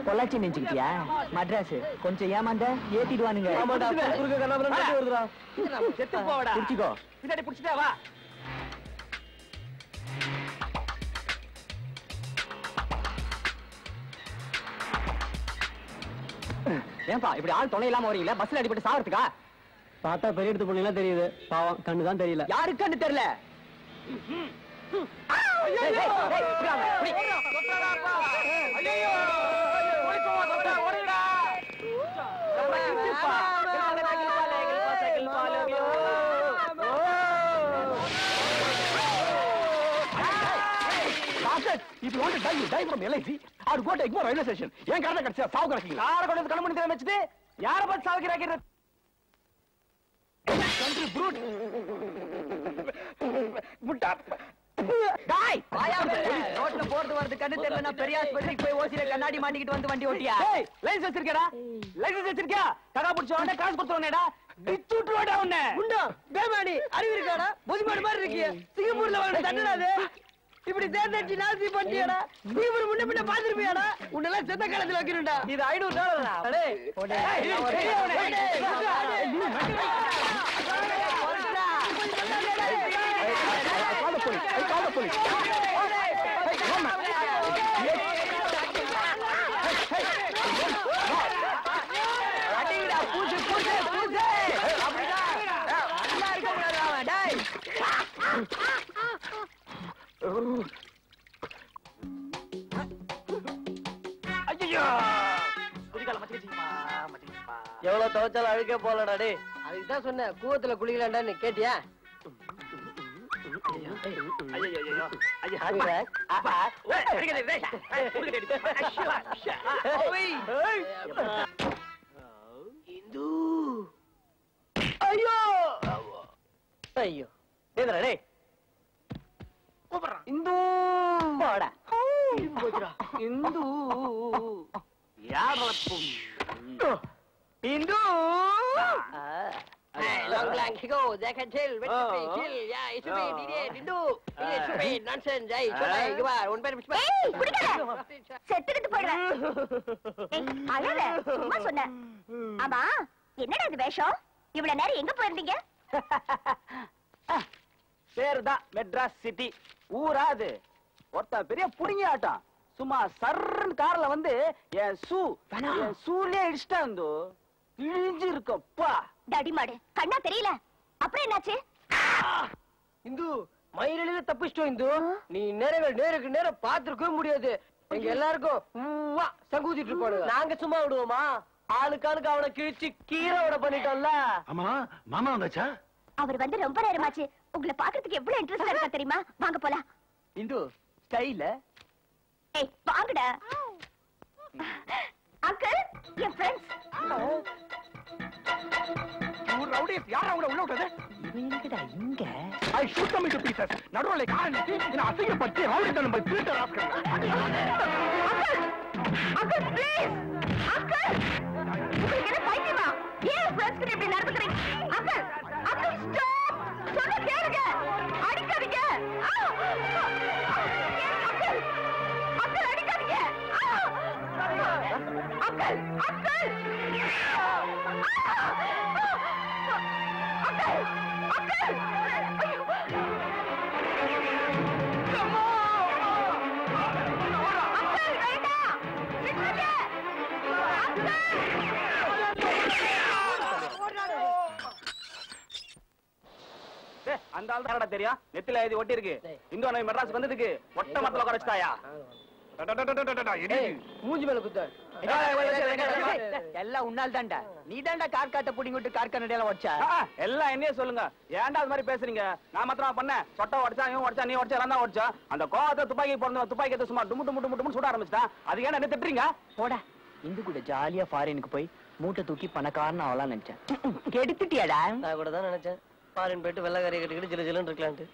பொள்ளாச்சி நெஞ்சுக்கிட்டியா? மட்ராஸ் கொஞ்சம் ஏமாந்த ஏத்திடுவானுங்க. செத்து போவடா. புடிச்சுக்கோ. பின்னாடி புடிச்சிட்டா வா. ஏன்பா இப்படி ஆள் துணை இல்லாம வரீங்களா? பஸ்ல அடிபட்டு சாவறதுக்கா? பார்த்தா பெரிய எடுத்து பொண்ணுலாம் தெரியுது. பாவம், கண்ணு தான் தெரியல. யாருக்கு கண்ணு தெரியல? If you want to die from LIC or go to Egmore railway station. ஏன் காரணம் கட்சியா சாவு கணக்கீங்க? கார கொண்டு கண்ணு பண்ணி வச்சிட்டு யார பார்த்து சாவு கணக்கீங்க? Country fruit. முட்டா. டாய், வாயாமே. ரோட்ல போறது வரது கண்ணு தெரியலனா பெரிய ஆஸ்பத்திரிக்கு போய் ஓசில கண்ணாடி மாட்டிக்கிட்டு வந்து வண்டி ஓட்டியா? ஏய், லைசென்ஸ் வச்சிருக்கடா? லைசென்ஸ் வச்சிருக்கியா? கடா புடிச்சவனே காசு கொடுத்தவனேடா. வித்துட்டுடா உன்னை. உண்டா? பேமாடி, அறிவு இருக்காடா? பொதுமாடு மாதிரி இருக்கியே. சிங்கப்பூர்ல வாங்க தண்டனாது. இப்படி தேர்ந்தெடுத்து நாசி பண்ணியாடா. நீ ஒரு முன்ன பின்ன பாத்துருப்பியாடா? உன்னெல்லாம் செத்த காலத்துல வைக்கணும்டா. இது $500. எவ்வளவு துவைச்சாலும் அழுக்கே போலடா. டே, அதுக்குதான் சொன்னேன் கூவத்துல குளிக்கலாம்டான்னு. கேட்டியா? ஐயோ ஐயோ, டேய் இந்து போடா. Hindu யாரப்பும் Hindu. long lang ago, they can tell when to be chill. Yeah, it's me, Dindu. It's me, nonsense. Hey, chota, you are one better. ஏய், குடிக்காத. செத்துக்கிட்டு போயிடுற. ஏய், அழாத. சும்மா சொன்னேன். ஆமா, என்னடா இது வேஷம்? இவ்வளவு நேரம் எங்க போயிருந்தீங்க? பேரு தான் மெட்ராஸ் சிட்டி. ஊராது ஒருத்தன் பெரிய புடுங்கி ஆட்டம். சும்மா சர்ன்னு கார்ல வந்து என் சூலே இடிச்சிட்டா இருந்தோ இழிஞ்சு இருக்கப்பா. டாடி மாடு கண்ணா தெரியல. அப்புறம் என்னாச்சு? இந்து மயிரில தப்பிச்சிட்டோம். இந்து நீ நேருக்கு நேரம் பாத்துருக்கவே முடியாது. எங்க எல்லாருக்கும் சங்கூதிட்டு இருப்பானுங்க. நாங்க சும்மா விடுவோமா? ஆளுக்காளுக்கு அவனை கிழிச்சு கீரோட பண்ணிட்டோம்ல. ஆமா மாமா வந்தாச்சா? அவர் வந்து ரொம்ப நேரமாச்சு. உங்களை பாக்குறதுக்கு எவ்வளவு இன்ட்ரெஸ்டா இருக்கா தெரியுமா? வாங்க போலாம். இந்து ஸ்டைல ஏய் வாங்கடா. அங்கிள் என் ஃப்ரெண்ட்ஸ். ஒரு ரவுடிஸ் யாரா உள்ள விட்டது? இங்கடா இங்க ஐ ஷூட் தம் இன்டு பீசஸ். நடுவுல காரணி என்ன அசிங்கப்படுத்தி ரவுடிஸ் நம்ம Peter Oscar. Uncle please. Uncle உங்களுக்கு என்ன பைத்தியமா? ஏன் ஃப்ரெண்ட்ஸ் கிட்ட இப்படி நடந்துக்கிறீங்க? Uncle uncle stop. சொல்ல கேளுங்க. அடிக்காதீங்க. அங்கிள் அங்கிள் அடிக்காதீங்க. அங்கிள் அங்கிள் அந்த ஆள் தான் தெரியும். நெத்தில எழுதி ஒட்டி இருக்கு. இந்து அண்ணன் மெட்ராஸ் வந்ததுக்கு ஒட்ட மரத்துல குறைச்சிட்டாயா? மூஞ்சி மேல குத்த. எல்லாம் உன்னால் தான்டா. நீ தான்டா கார் காட்ட புடிங்க விட்டு கார் கண்ணடியெல்லாம் வச்சா. எல்லாம் என்னையே சொல்லுங்க. ஏன்டா அது மாதிரி பேசுறீங்க? நான் மாத்திரம் பண்ணேன். சொட்டை உடைச்சா இவன் உடைச்சா நீ உடைச்சா எல்லாம் தான் உடைச்சா. அந்த கோவத்தை துப்பாக்கி போறத துப்பாக்கி எடுத்து சும்மா டுமு டுமு டுமு டுமு சுட ஆரம்பிச்சிட்டான். அது ஏன் என்ன திட்டுறீங்க? போடா. இந்து கூட ஜாலியா ஃபாரினுக்கு போய் மூட்டை தூக்கி பணக்காரன் அவளாம் நினைச்சேன். கெடுத்துட்டியாடா? நான் கூட தான் நினைச்சேன். ஃபாரின் போயிட்டு வெள்ளக்காரியை கட்டிக்கிட்டு ஜிலு ஜிலுன்னு இருக்கலான்ட்டு.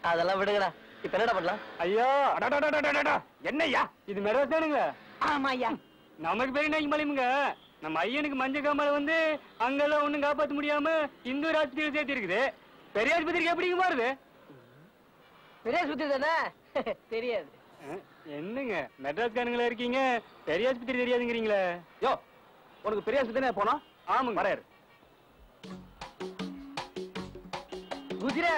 அதெல்லாம் விடுங்கடா. இப்ப என்னடா பண்ணலாம்? ஐயோ என்னய்யா இது மெட்ராஸ் தானுங்க? ஆமா ஐயா. நமக்கு பேரு நாய்க்கு மலைமுங்க. நம்ம ஐயனுக்கு மஞ்ச காமால வந்து அங்கெல்லாம் ஒண்ணும் காப்பாத்த முடியாம இந்து ஆஸ்பத்திரி சேர்த்து இருக்குது. பெரிய ஆஸ்பத்திரிக்கு எப்படிங்க மாறுது? பெரிய சுத்தி தானே தெரியாது. என்னங்க மெட்ராஸ்காரங்களா இருக்கீங்க, பெரிய ஆஸ்பத்திரி தெரியாதுங்கிறீங்களே? யோ உனக்கு பெரிய ஆஸ்பத்திரி போனோம். ஆமாங்க வரையாரு குதிரை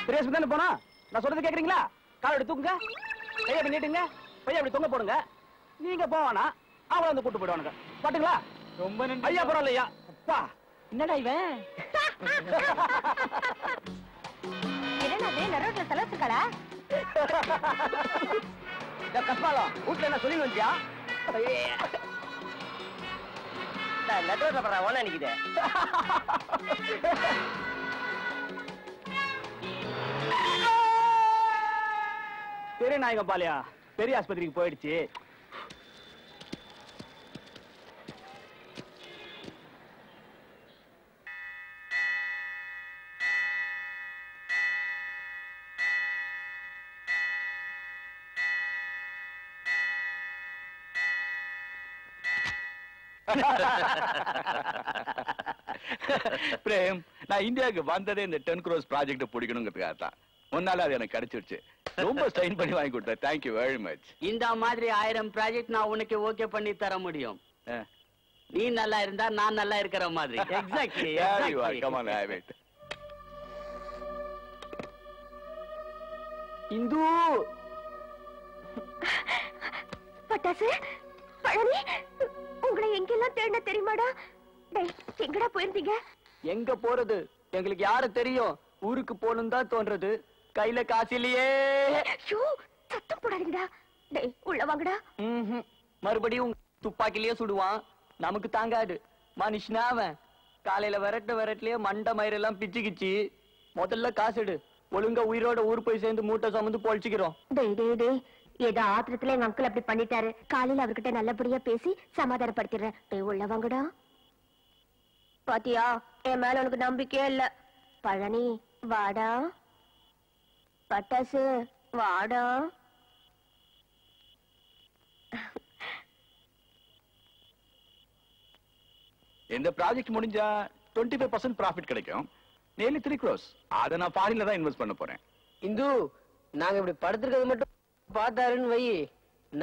பெரிய ஆஸ்பத்திரி போனா நான் சொல்றது கேக்குறீங்களா? கால் எடுத்து தூக்குங்க, கையை அப்படி நீட்டுங்க, பையன் அப்படி தொங்க போடுங்க. நீங்க போவானா அவளை வந்து கூட்டு போயிடுவானுங்க. பாட்டுங்களா? ரொம்ப நன்றி ஐயா. பரவாயில்லையா? அப்பா என்னடா இவன்? என்னடா அது நரோட்ல தலசுக்கடா? கஸ்மாலம் வீட்டுல என்ன சொல்லி வந்தியா? நெட்வொர்க்ல பண்ற ஓன நிக்குது. பெரிய நாயகம் பாலியா பெரிய ஆஸ்பத்திரிக்கு போயிடுச்சு. பிரேம், நான் இந்தியாவுக்கு வந்ததே இந்த 10 crores ப்ராஜெக்ட் பிடிக்கணுங்கிறதுக்காக தான். முன்னால அது எனக்கு கிடைச்சிருச்சு. ரொம்ப ஸ்ட்ரெயின் பண்ணி வாங்கி கொடுத்தேன். Thank you very much. இந்த மாதிரி 1000 ப்ராஜெக்ட் நான் உனக்கு ஓகே பண்ணி தர முடியும். நீ நல்லா இருந்தா நான் நல்லா இருக்கிற மாதிரி. Exactly. Come on, I wait. இந்து பட்டாசு பழனி உங்களை எங்கெல்லாம் தேடின தெரியுமாடா? டேய் எங்கடா போயிருந்தீங்க? எங்க போறது எங்களுக்கு யாரு தெரியும்? ஊருக்கு போகணும் தான் தோன்றது. கையில காசு இல்லையே. ஐயோ சத்தம் போடாதீங்கடா. டேய் உள்ள வாங்கடா. மறுபடியும் துப்பாக்கிலேயே சுடுவான். நமக்கு தாங்காது. மனுஷனா அவன். காலையில விரட்டுலயே மண்டை மயிரெல்லாம் பிச்சுக்கிச்சு. முதல்ல காசு எடு. ஒழுங்கா உயிரோட ஊர் போய் சேர்ந்து மூட்டை சுமந்து பொழிச்சுக்கிறோம். டேய் டேய் டேய் ஏதோ ஆத்திரத்துல எங்க அங்கிள் அப்படி பண்ணிட்டாரு. காலையில அவர்கிட்ட நல்லபடியா பேசி சமாதானப்படுத்திடுறேன். டேய் உள்ள வாங்கடா. பாத்தியா என் மேல உனக்கு நம்பிக்கையே இல்ல. பழனி வாடா. பட்டாசு வாடா. இந்த ப்ராஜெக்ட் முடிஞ்சா 25% ப்ராஃபிட் கிடைக்கும். nearly 3 crores. அதை நான் ஃபாரின்ல தான் இன்வெஸ்ட் பண்ண போறேன். இந்து நாங்க இப்படி படுத்துக்கிறது மட்டும் பார்த்தாருன்னு வை,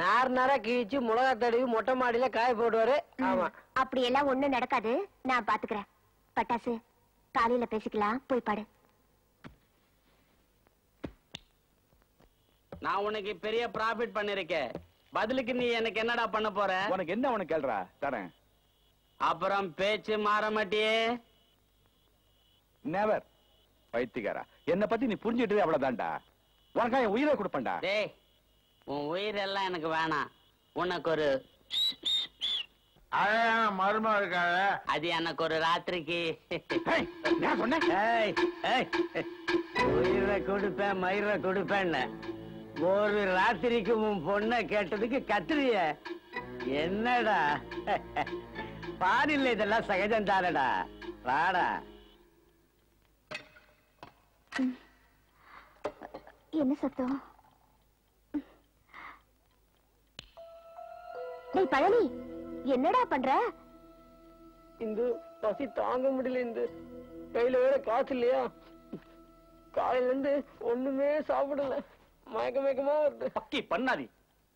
நாரா கிழிச்சு மிளகா தடவி மொட்டை மாடியில காய போடுவாரு. ஆமா, அப்படி எல்லாம் ஒண்ணும் நடக்காது, நான் பாத்துக்கிறேன். பட்டாசு, காலையில பேசிக்கலாம், போய் பாடு. நான் உனக்கு பெரிய ப்ராஃபிட் பண்ணிருக்கேன். பதிலுக்கு நீ எனக்கு என்னடா பண்ண போற? உனக்கு என்ன உனக்கு கேள்றா தரேன். அப்புறம் பேச்சு மாற மாட்டியே. நெவர். பைத்தியக்காரா, என்ன பத்தி நீ புரிஞ்சுட்டு அவ்வளவுதான்டா. உனக்கா என் உயிரை கொடுப்பேன்டா. டேய், உன் உயிரெல்லாம் எனக்கு வேணாம். உனக்கு ஒரு மருமா இருக்காத. அது எனக்கு ஒரு ராத்திரிக்கு உயிரை கொடுப்பேன் மயிரை கொடுப்பேன்னு ஒரு ராத்திரிக்கு உன் பொண்ணை கேட்டதுக்கு கத்திரிய. என்னடா பாரில்ல, இதெல்லாம் சகஜம் தானடா. வாடா. என்ன சத்தம்? டேய் பழனி, என்னடா பண்ற? இந்த பசி தாங்க முடியல. இந்த கையில வேற காசு இல்லையா? காலையில இருந்து ஒண்ணுமே சாப்பிடல. மயக்கமா வருது. பக்கி பண்ணாதி.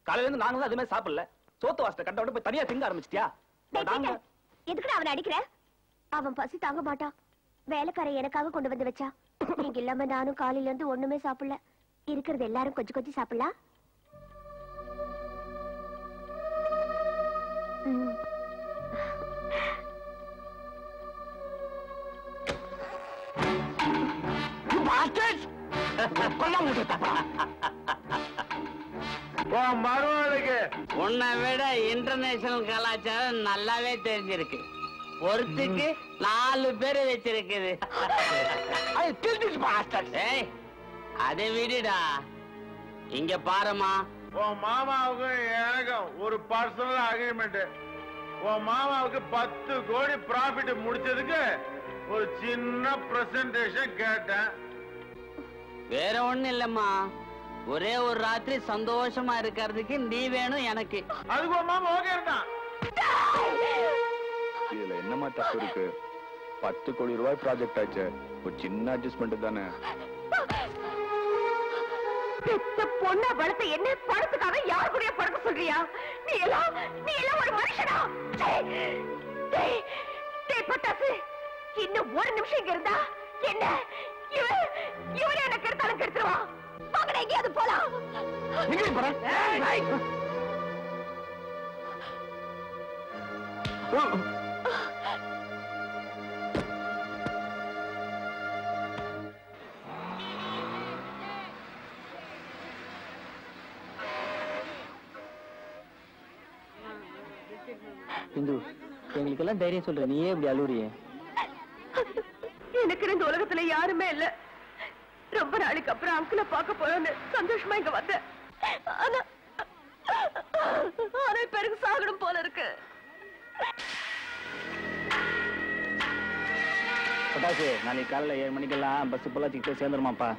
காலையில இருந்து நாங்களும் அதுமே சாப்பிடல. சோத்து வாசத்தை கண்டோட போய் தனியா திங்க ஆரம்பிச்சிட்டியா? எதுக்குடா அவனை அடிக்கிற? அவன் பசி தாங்க மாட்டான். வேலைக்கார எனக்காக கொண்டு வந்து வச்சா. நீங்க இல்லாம நானும் காலையில இருந்து ஒண்ணுமே சாப்பிடல. இருக்கிறது எல்லாரும் கொஞ்சம் கொஞ்சம் சாப்பிடலாம். உன்னை விட இன்டர்நேஷனல் கலாச்சாரம் நல்லாவே தெரிஞ்சிருக்கு. ஒருத்துக்கு 4 பேர் வச்சிருக்குது. அதை விடுடா. இங்க பாருமா, உன் மாமாவுக்கு எனக்கும் ஒரு பர்சனல் அக்ரிமெண்ட். உன் மாமாவுக்கு 10 கோடி ப்ராஃபிட் முடிச்சதுக்கு ஒரு சின்ன பிரசன்டேஷன் கேட்டேன். வேற ஒண்ணு இல்லம்மா, ஒரே ஒரு ராத்திரி சந்தோஷமா இருக்கிறதுக்கு நீ வேணும் எனக்கு. அதுக்கு உன் மாமா ஓகே இருந்தான். இதுல என்னமா தப்பு இருக்கு? 10 கோடி ரூபாய் ப்ராஜெக்ட் ஆச்சு. ஒரு சின்ன அட்ஜஸ்ட்மெண்ட் தானே. பொண்ணா வளர்த்த என்ன படத்துக்காக யார் கூட படுக்க சொல்றியா? நீ எல்லாம் ஒரு மனுஷனா? பட்டாசு, இன்னும் ஒரு நிமிஷம் இங்க இருந்தா என்ன இவன் எனக்கு எடுத்தாலும் கெடுத்துருவான். வாங்கடா, எங்கேயாவது போலாம். இந்து, எங்களுக்கெல்லாம் தைரியம் சொல்ற, நீயே இப்படி அழுவுறிய? எனக்கு இந்த உலகத்துல யாருமே இல்ல. ரொம்ப நாளைக்கு அப்புறம் அங்கிள பார்க்க போறேன்னு சந்தோஷமா இங்க வந்தேன். ஆனா பிறகு சாகணும் போல இருக்கு. பட்டாசு, நாளைக்கு காலையில 7 மணிக்கெல்லாம் பஸ் பொள்ளாச்சிக்கு சேர்ந்துருமாப்பா.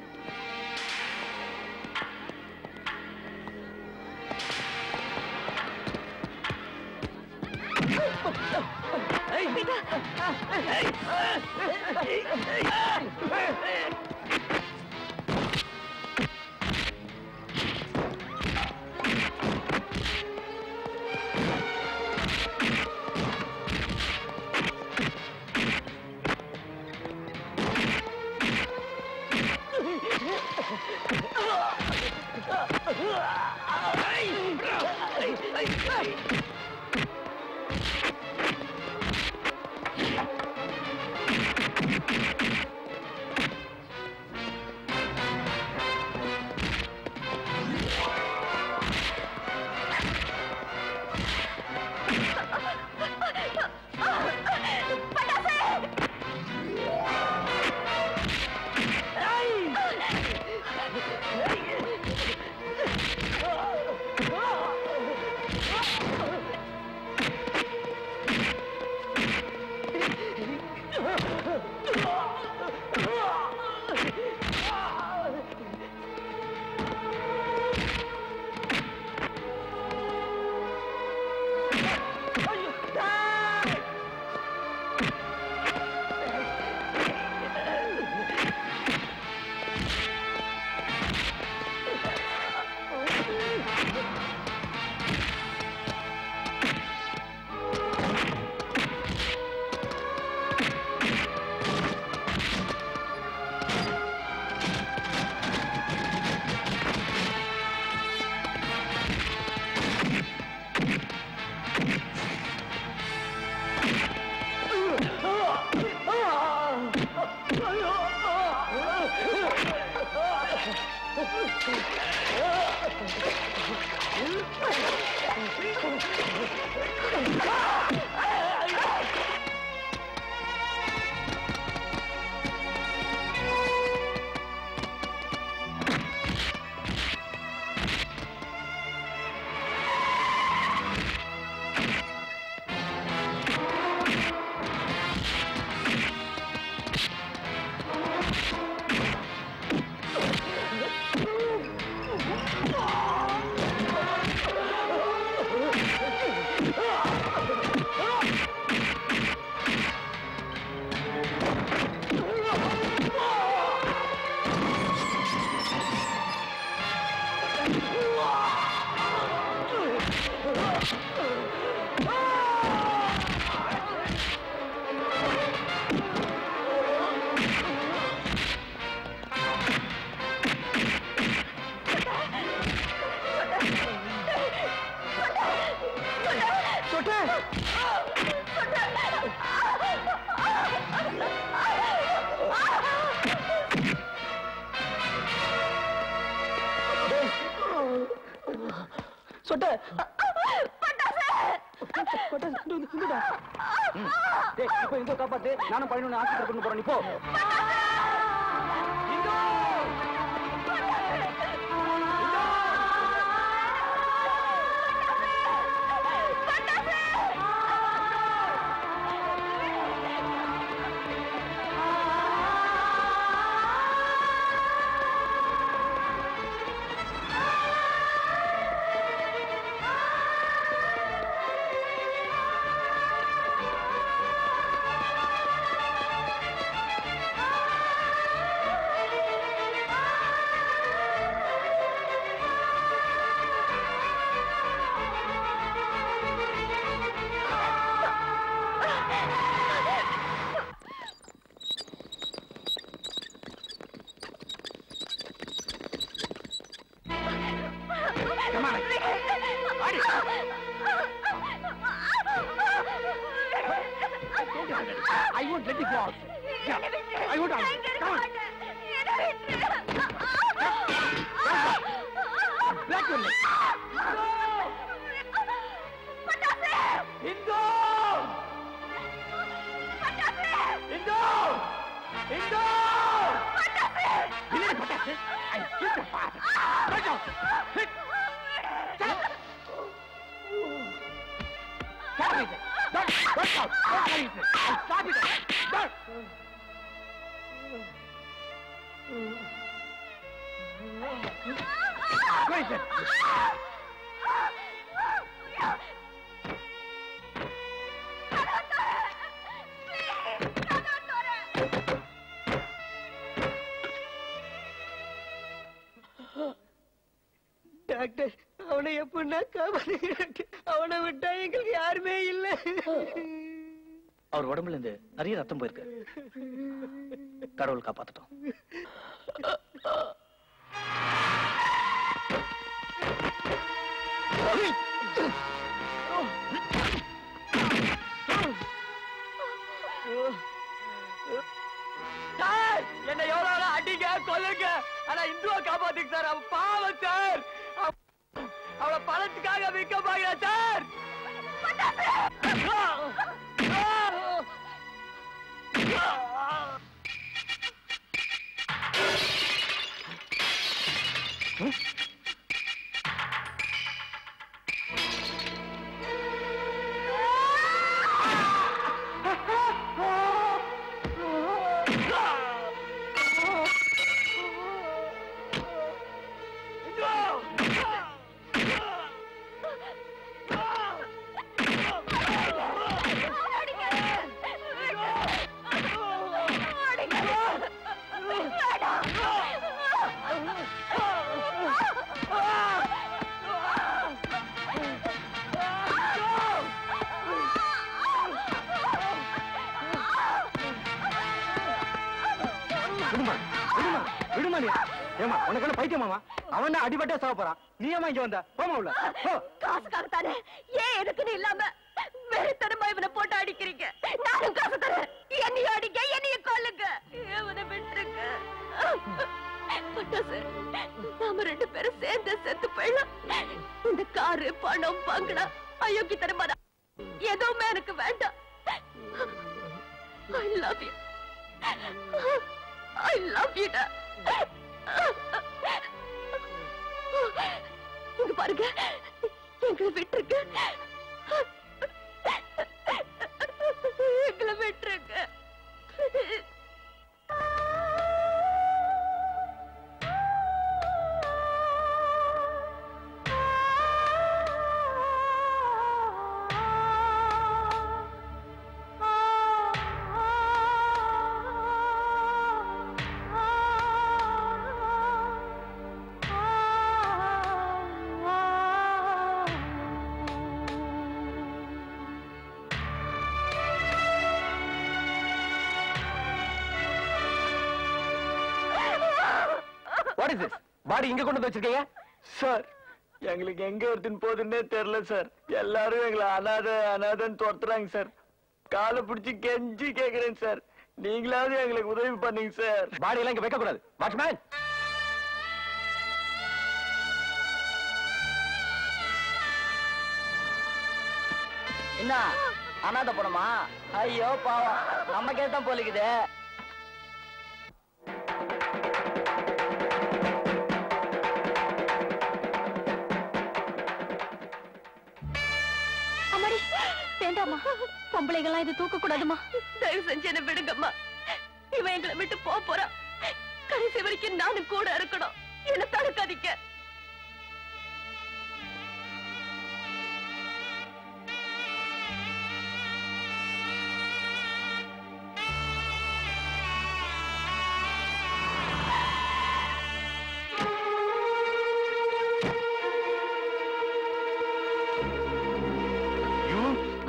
காப்பாத்து நானும் 11 ஆஸ்பத்திரி கொண்டு போறேன். நீ போ. I won't let you go out. Yeah, I won't. Come on. Black one. Indo! Indo! Indo! I killed your father. Right out. Hit. Stop it. Don't shout. Don't leave it. Stop it. Don't. Where is it? Doctor அவனை எப்படின்னா காப்பாத்து. அவனை விட்டா எங்களுக்கு யாருமே இல்ல. அவர் உடம்புல இருந்து நிறைய ரத்தம் போயிருக்கு. கடவுள் காப்பாத்தட்டும். சார் என்ன எவ்வளவு அடிங்க கொல்லுங்க, ஆனா இந்துவை காப்பாத்துக்கு சார். அவன் பாவம் சார். அவளை பணத்துக்காக விற்க பாக்கிறா சார். ஏமா உனக்கு பைத்தியமாமா? அவன் அடிபட்டே சாவ போறான். நீ ஏமா இங்க வந்த? போமா உள்ள. காசுக்காகத்தானே ஏன் எதுக்குன்னு இல்லாம வெறித்தனமா இவனை போட்டு அடிக்கிறீங்க. நானும் காசு தரேன். என்னையும் அடிக்க, என்னையும் கொல்லுங்க. இவனை விட்டுருங்க. பட்டாசு, நாம 2 பேரும் சேர்ந்து செத்து போயிடலாம். இந்த காரு, பணம், பங்களா, அயோக்கியத்தனமா எதுவுமே எனக்கு வேண்டாம். I love you. I love you. இங்க பாருங்க, எங்களை விட்டுருங்க. எங்களை விட்டுருங்க. What is this? பாடி இங்க கொண்டு வந்து வச்சிருக்கீங்க? சார், எங்களுக்கு எங்க எடுத்துன்னு போகுதுன்னே தெரியல சார். எல்லாரும் எங்களை அனாதன்னு துரத்துறாங்க சார். காலை பிடிச்சி கெஞ்சி கேக்குறேன் சார். நீங்களாவது எங்களுக்கு உதவி பண்ணீங்க சார். பாடி எல்லாம் இங்க வைக்க கூடாது. வாட்ச்மேன், என்ன அனாதை படமா? ஐயோ பாவம், நம்ம கேட்டான் போலிக்குது. அம்மாடி, வேண்டாமா, பொம்பளைகள்லாம் இது தூக்க கூடாதுமா. தயவு செஞ்சு என்ன விடுங்கம்மா. இவன் எங்களை விட்டு போறான். கடைசி வரைக்கும் நானும் கூட இருக்கணும். என்ன தடுக்காதீங்க.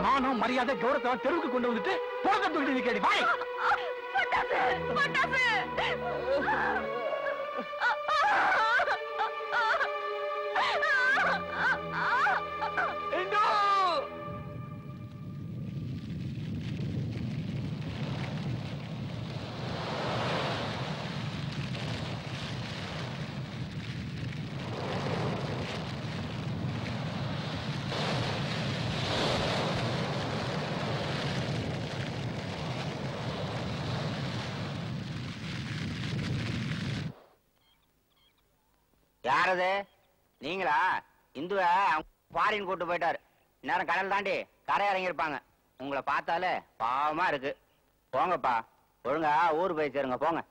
மானம் மரியாதை கௌரவத்தை தெருவுக்கு கொண்டு வந்துட்டு போக தூக்கிட்டு கேடி வாய். யாரது? நீங்களா? இந்துவ ஃபாரின் கூட்டு போயிட்டாரு. நேரம் கடல் தாண்டி கரை இறங்கி இருப்பாங்க. உங்களை பார்த்தாலே பாவமா இருக்கு. போங்கப்பா, ஒழுங்கா ஊர் போய் சேருங்க. போங்க.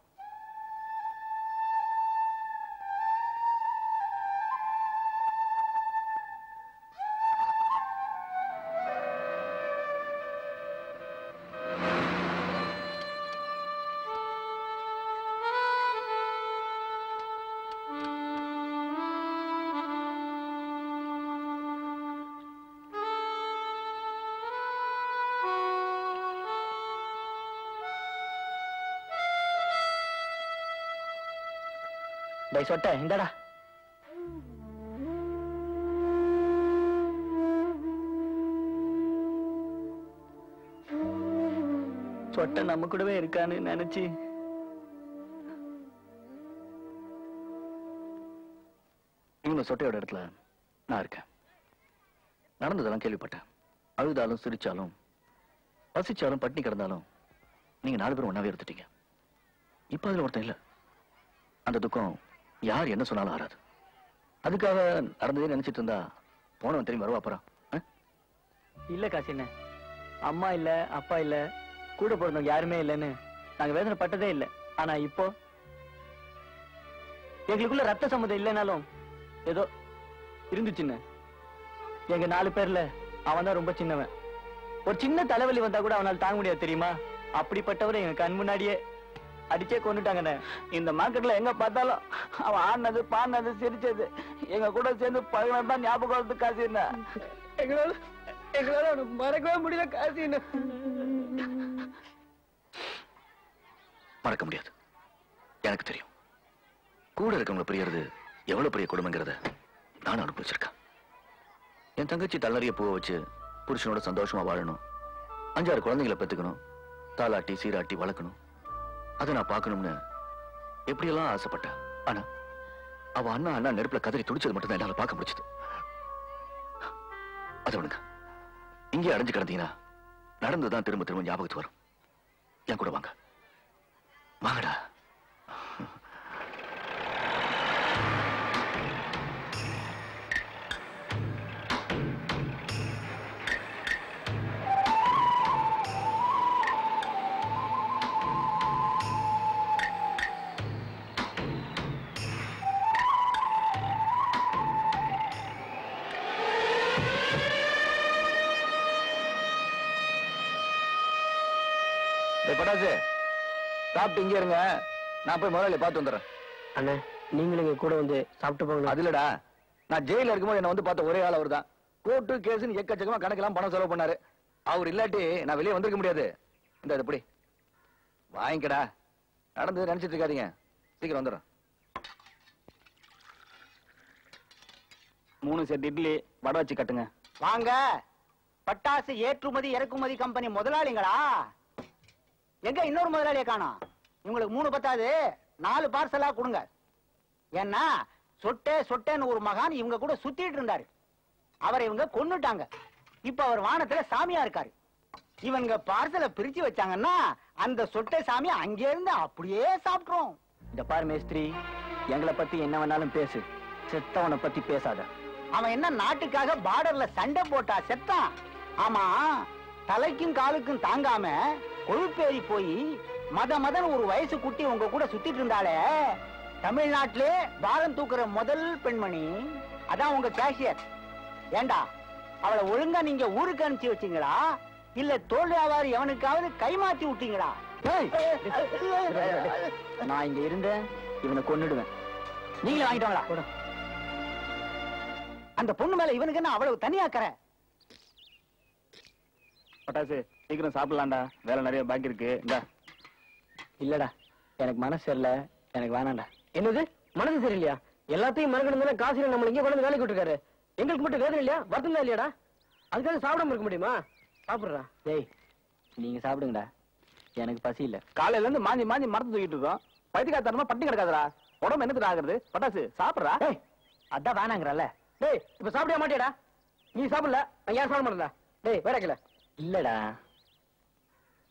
சொட்ட இந்தடா. சொட்ட நம்ம கூடவே இருக்கான்னு நினைச்சு இவங்க சொட்டையோட இடத்துல நான் இருக்கேன். நடந்ததெல்லாம் கேள்விப்பட்டேன். அழுதாலும் சிரிச்சாலும் பசிச்சாலும் பட்டினி கிடந்தாலும் நீங்க 4 பேரும் ஒன்னாவே இருந்துட்டீங்க. இப்ப அதுல ஒருத்தன் இல்ல. அந்த துக்கம் யார் என்ன சொன்னாலும் ஆறாது. அதுக்காக நடந்ததே நினைச்சிட்டு இருந்தா போனவன் திரும்பி வருவா போறான். இல்ல காசின, அம்மா இல்ல, அப்பா இல்ல, கூட பிறந்தவங்க யாருமே இல்லைன்னு நாங்க வேதனை பட்டதே இல்லை. ஆனா இப்போ எங்களுக்குள்ள ரத்த சம்மதம் இல்லைனாலும் ஏதோ இருந்துச்சுன்னு. எங்க 4 பேர்ல அவன் தான் ரொம்ப சின்னவன். ஒரு சின்ன தலைவலி வந்தா கூட அவனால் தாங்க முடியாது தெரியுமா? அப்படிப்பட்டவரை எங்க கண் முன்னாடியே அடிச்சே கொண்டுட்டாங்கண்ணே. இந்த மார்க்கெட்ல எங்க பார்த்தாலும் அவன் ஆடினது, பாடினது, சிரிச்சது, எங்க கூட சேர்ந்து பழகினது தான் ஞாபகம் வருது காசின. எங்களால அவனுக்கு மறக்கவே முடியல காசின. மறக்க முடியாது. எனக்கு தெரியும். கூட இருக்கவங்க பிரியறது எவ்வளவு பெரிய கொடுமைங்கிறத நானும் அனுபவிச்சிருக்கேன். என் தங்கச்சி தள்ளறிய பூவை வச்சு புருஷனோட சந்தோஷமா வாழணும், 5-6 குழந்தைகளை பெத்துக்கணும், தாலாட்டி சீராட்டி வளர்க்கணும். அதை நான் பார்க்கணும்னு எப்படியெல்லாம் ஆசைப்பட்டேன். ஆனா அவ அண்ணா நெருப்புல கதறி துடிச்சது மட்டும் தான் என்னால பார்க்க முடிச்சது. அது ஒண்ணுங்க. இங்கே அடைஞ்சு கிடந்தீங்கன்னா நடந்துதான் திரும்ப திரும்ப ஞாபகத்துக்கு வரும். என் கூட வாங்க. வாங்கடா. பட்டாசு சாப்பிட்டு இங்க இருங்க. நான் போய் முதலாளி பார்த்து வந்துடுறேன். அண்ணா, நீங்களும் இங்க கூட வந்து சாப்பிட்டு போங்க. அது இல்லடா, நான் ஜெயில இருக்கும்போது என்ன வந்து பார்த்த ஒரே ஆள் அவர் தான். கோர்ட்டு கேஸ்னு எக்கச்சக்கமா கணக்கெல்லாம் பணம் செலவு பண்ணாரு. அவர் இல்லாட்டி நான் வெளியே வந்திருக்க முடியாது. இந்த எப்படி வாங்கிக்கடா. நடந்தது நினைச்சிட்டு இருக்காதீங்க. சீக்கிரம் வந்துடுறேன். 3 செட் இட்லி வடை வச்சு கட்டுங்க. வாங்க. பட்டாசு ஏற்றுமதி இறக்குமதி கம்பெனி முதலாளிங்களா? எங்க இன்னொரு முதலாளியை காணோம்? உங்களுக்கு 3 பத்தாது, 4 பார்சலா கொடுங்க. ஏன்னா சொட்டே சொட்டேன்னு ஒரு மகான் இவங்க கூட சுத்திட்டு இருந்தாரு. அவரை இவங்க கொன்னுட்டாங்க. இப்ப அவர் வானத்துல சாமியா இருக்காரு. இவங்க பார்சலை பிரிச்சு வச்சாங்கன்னா அந்த சொட்டை சாமி அங்கே இருந்து அப்படியே சாப்பிட்டுரும். இந்த பாரு மேஸ்திரி, எங்களை பத்தி என்ன வேணாலும் பேசு, செத்தவனை பத்தி பேசாத. அவன் என்ன நாட்டுக்காக பார்டர்ல சண்டை போட்டா செத்தான்? ஆமா, தலைக்கும் காலுக்கும் தாங்காம கொழுப்பேறி போய் மதன் ஒரு வயசு குட்டி உங்க கூட சுத்திட்டு இருந்தாலே, தமிழ்நாட்டிலே பாரம் தூக்குற முதல் பெண்மணி அதான் உங்க கேஷியர். ஏண்டா, அவளை ஒழுங்கா நீங்க ஊருக்கு அனுப்பிச்சு வச்சீங்களா இல்ல தோல் வியாபாரி எவனுக்காவது கைமாத்தி விட்டீங்களா? நான் இங்க இருந்தேன், இவனை கொன்னுடுவேன். நீங்களே வாங்கிட்டாங்களா? அந்த பொண்ணு மேல இவனுக்கு என்ன அவ்வளவு தனியாக்கற? பட்டாசு சீக்கிரம் சாப்பிடலாம்டா, வேலை நிறைய பாக்கி இருக்கு. இல்லடா, எனக்கு மனசு சரியில்லை, எனக்கு வேணாம்டா. என்னது மனசு சரியில்லையா? எல்லாத்தையும் மறக்கணும் காசு நம்மள இங்க கொண்டு வேலைக்கு விட்டுருக்காரு. எங்களுக்கு மட்டும் வேதனை இல்லையா, வருத்தம் தான் இல்லையாடா? அதுக்காக சாப்பிடாம இருக்க முடியுமா? சாப்பிடுறா. டேய், நீங்க சாப்பிடுங்கடா, எனக்கு பசி இல்ல. காலையில இருந்து மாஞ்சி மாஞ்சி மரத்து தூக்கிட்டு இருக்கோம். பைத்தியக்காரத்தனமா பட்டி கிடக்காதரா, உடம்பு என்னத்துக்கு ஆகுறது? பட்டாசு சாப்பிடுறா. அதான் வேணாங்கிறல்ல. டேய், இப்ப சாப்பிட மாட்டியாடா? நீ சாப்பிடல, நான் யார் சாப்பிட மாட்டேன். டேய் வேடக்கல. இல்லடா,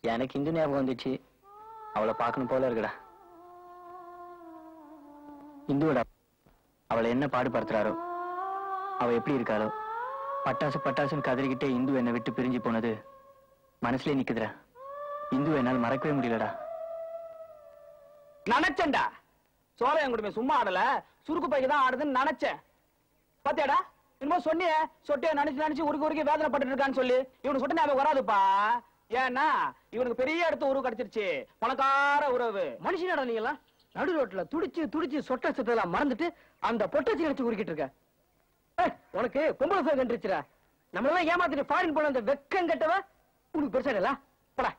எனக்கு இந்து ஞாபகம் வந்துச்சு, அவளை பார்க்கணும் போல இருக்குடா. இந்துவோட அவளை என்ன பாடுபடுத்துறாரோ, அவ எப்படி இருக்காளோ, பட்டாசு பட்டாசுன்னு கதறிக்கிட்டே இந்து என்னை விட்டு பிரிஞ்சு போனது மனசுலயே நிக்குதுடா. இந்து என்னால் மறக்கவே முடியலடா. நினைச்சேன்டா, சோழையன் குடும்பம் சும்மா ஆடல, சுருக்கு பைக்கு தான் ஆடுதுன்னு நினைச்சேன். பாத்தியாடா, இன்னும் சொன்னிய சொட்டைய நினைச்சு உருக்கி வேதனை பட்டு இருக்கான்னு சொல்லி இவனுக்கு சொட்ட ஞாபகம் வராதுப்பா. ஏன்னா இவனுக்கு பெரிய இடத்து உறவு கிடைச்சிருச்சு, பணக்கார உறவு. மனுஷனடா நீங்களா? நடு ரோட்ல துடிச்சு சொட்ட சொத்தெல்லாம் மறந்துட்டு அந்த பொட்டச்சி நினைச்சு உருக்கிட்டு இருக்க. உனக்கு பொம்பளை பேர் கண்டுருச்சுடா. நம்மளெல்லாம் ஏமாத்திட்டு ஃபாரின் போன அந்த வெக்கம் கட்டவ உனக்கு பெருசாடல. போடா.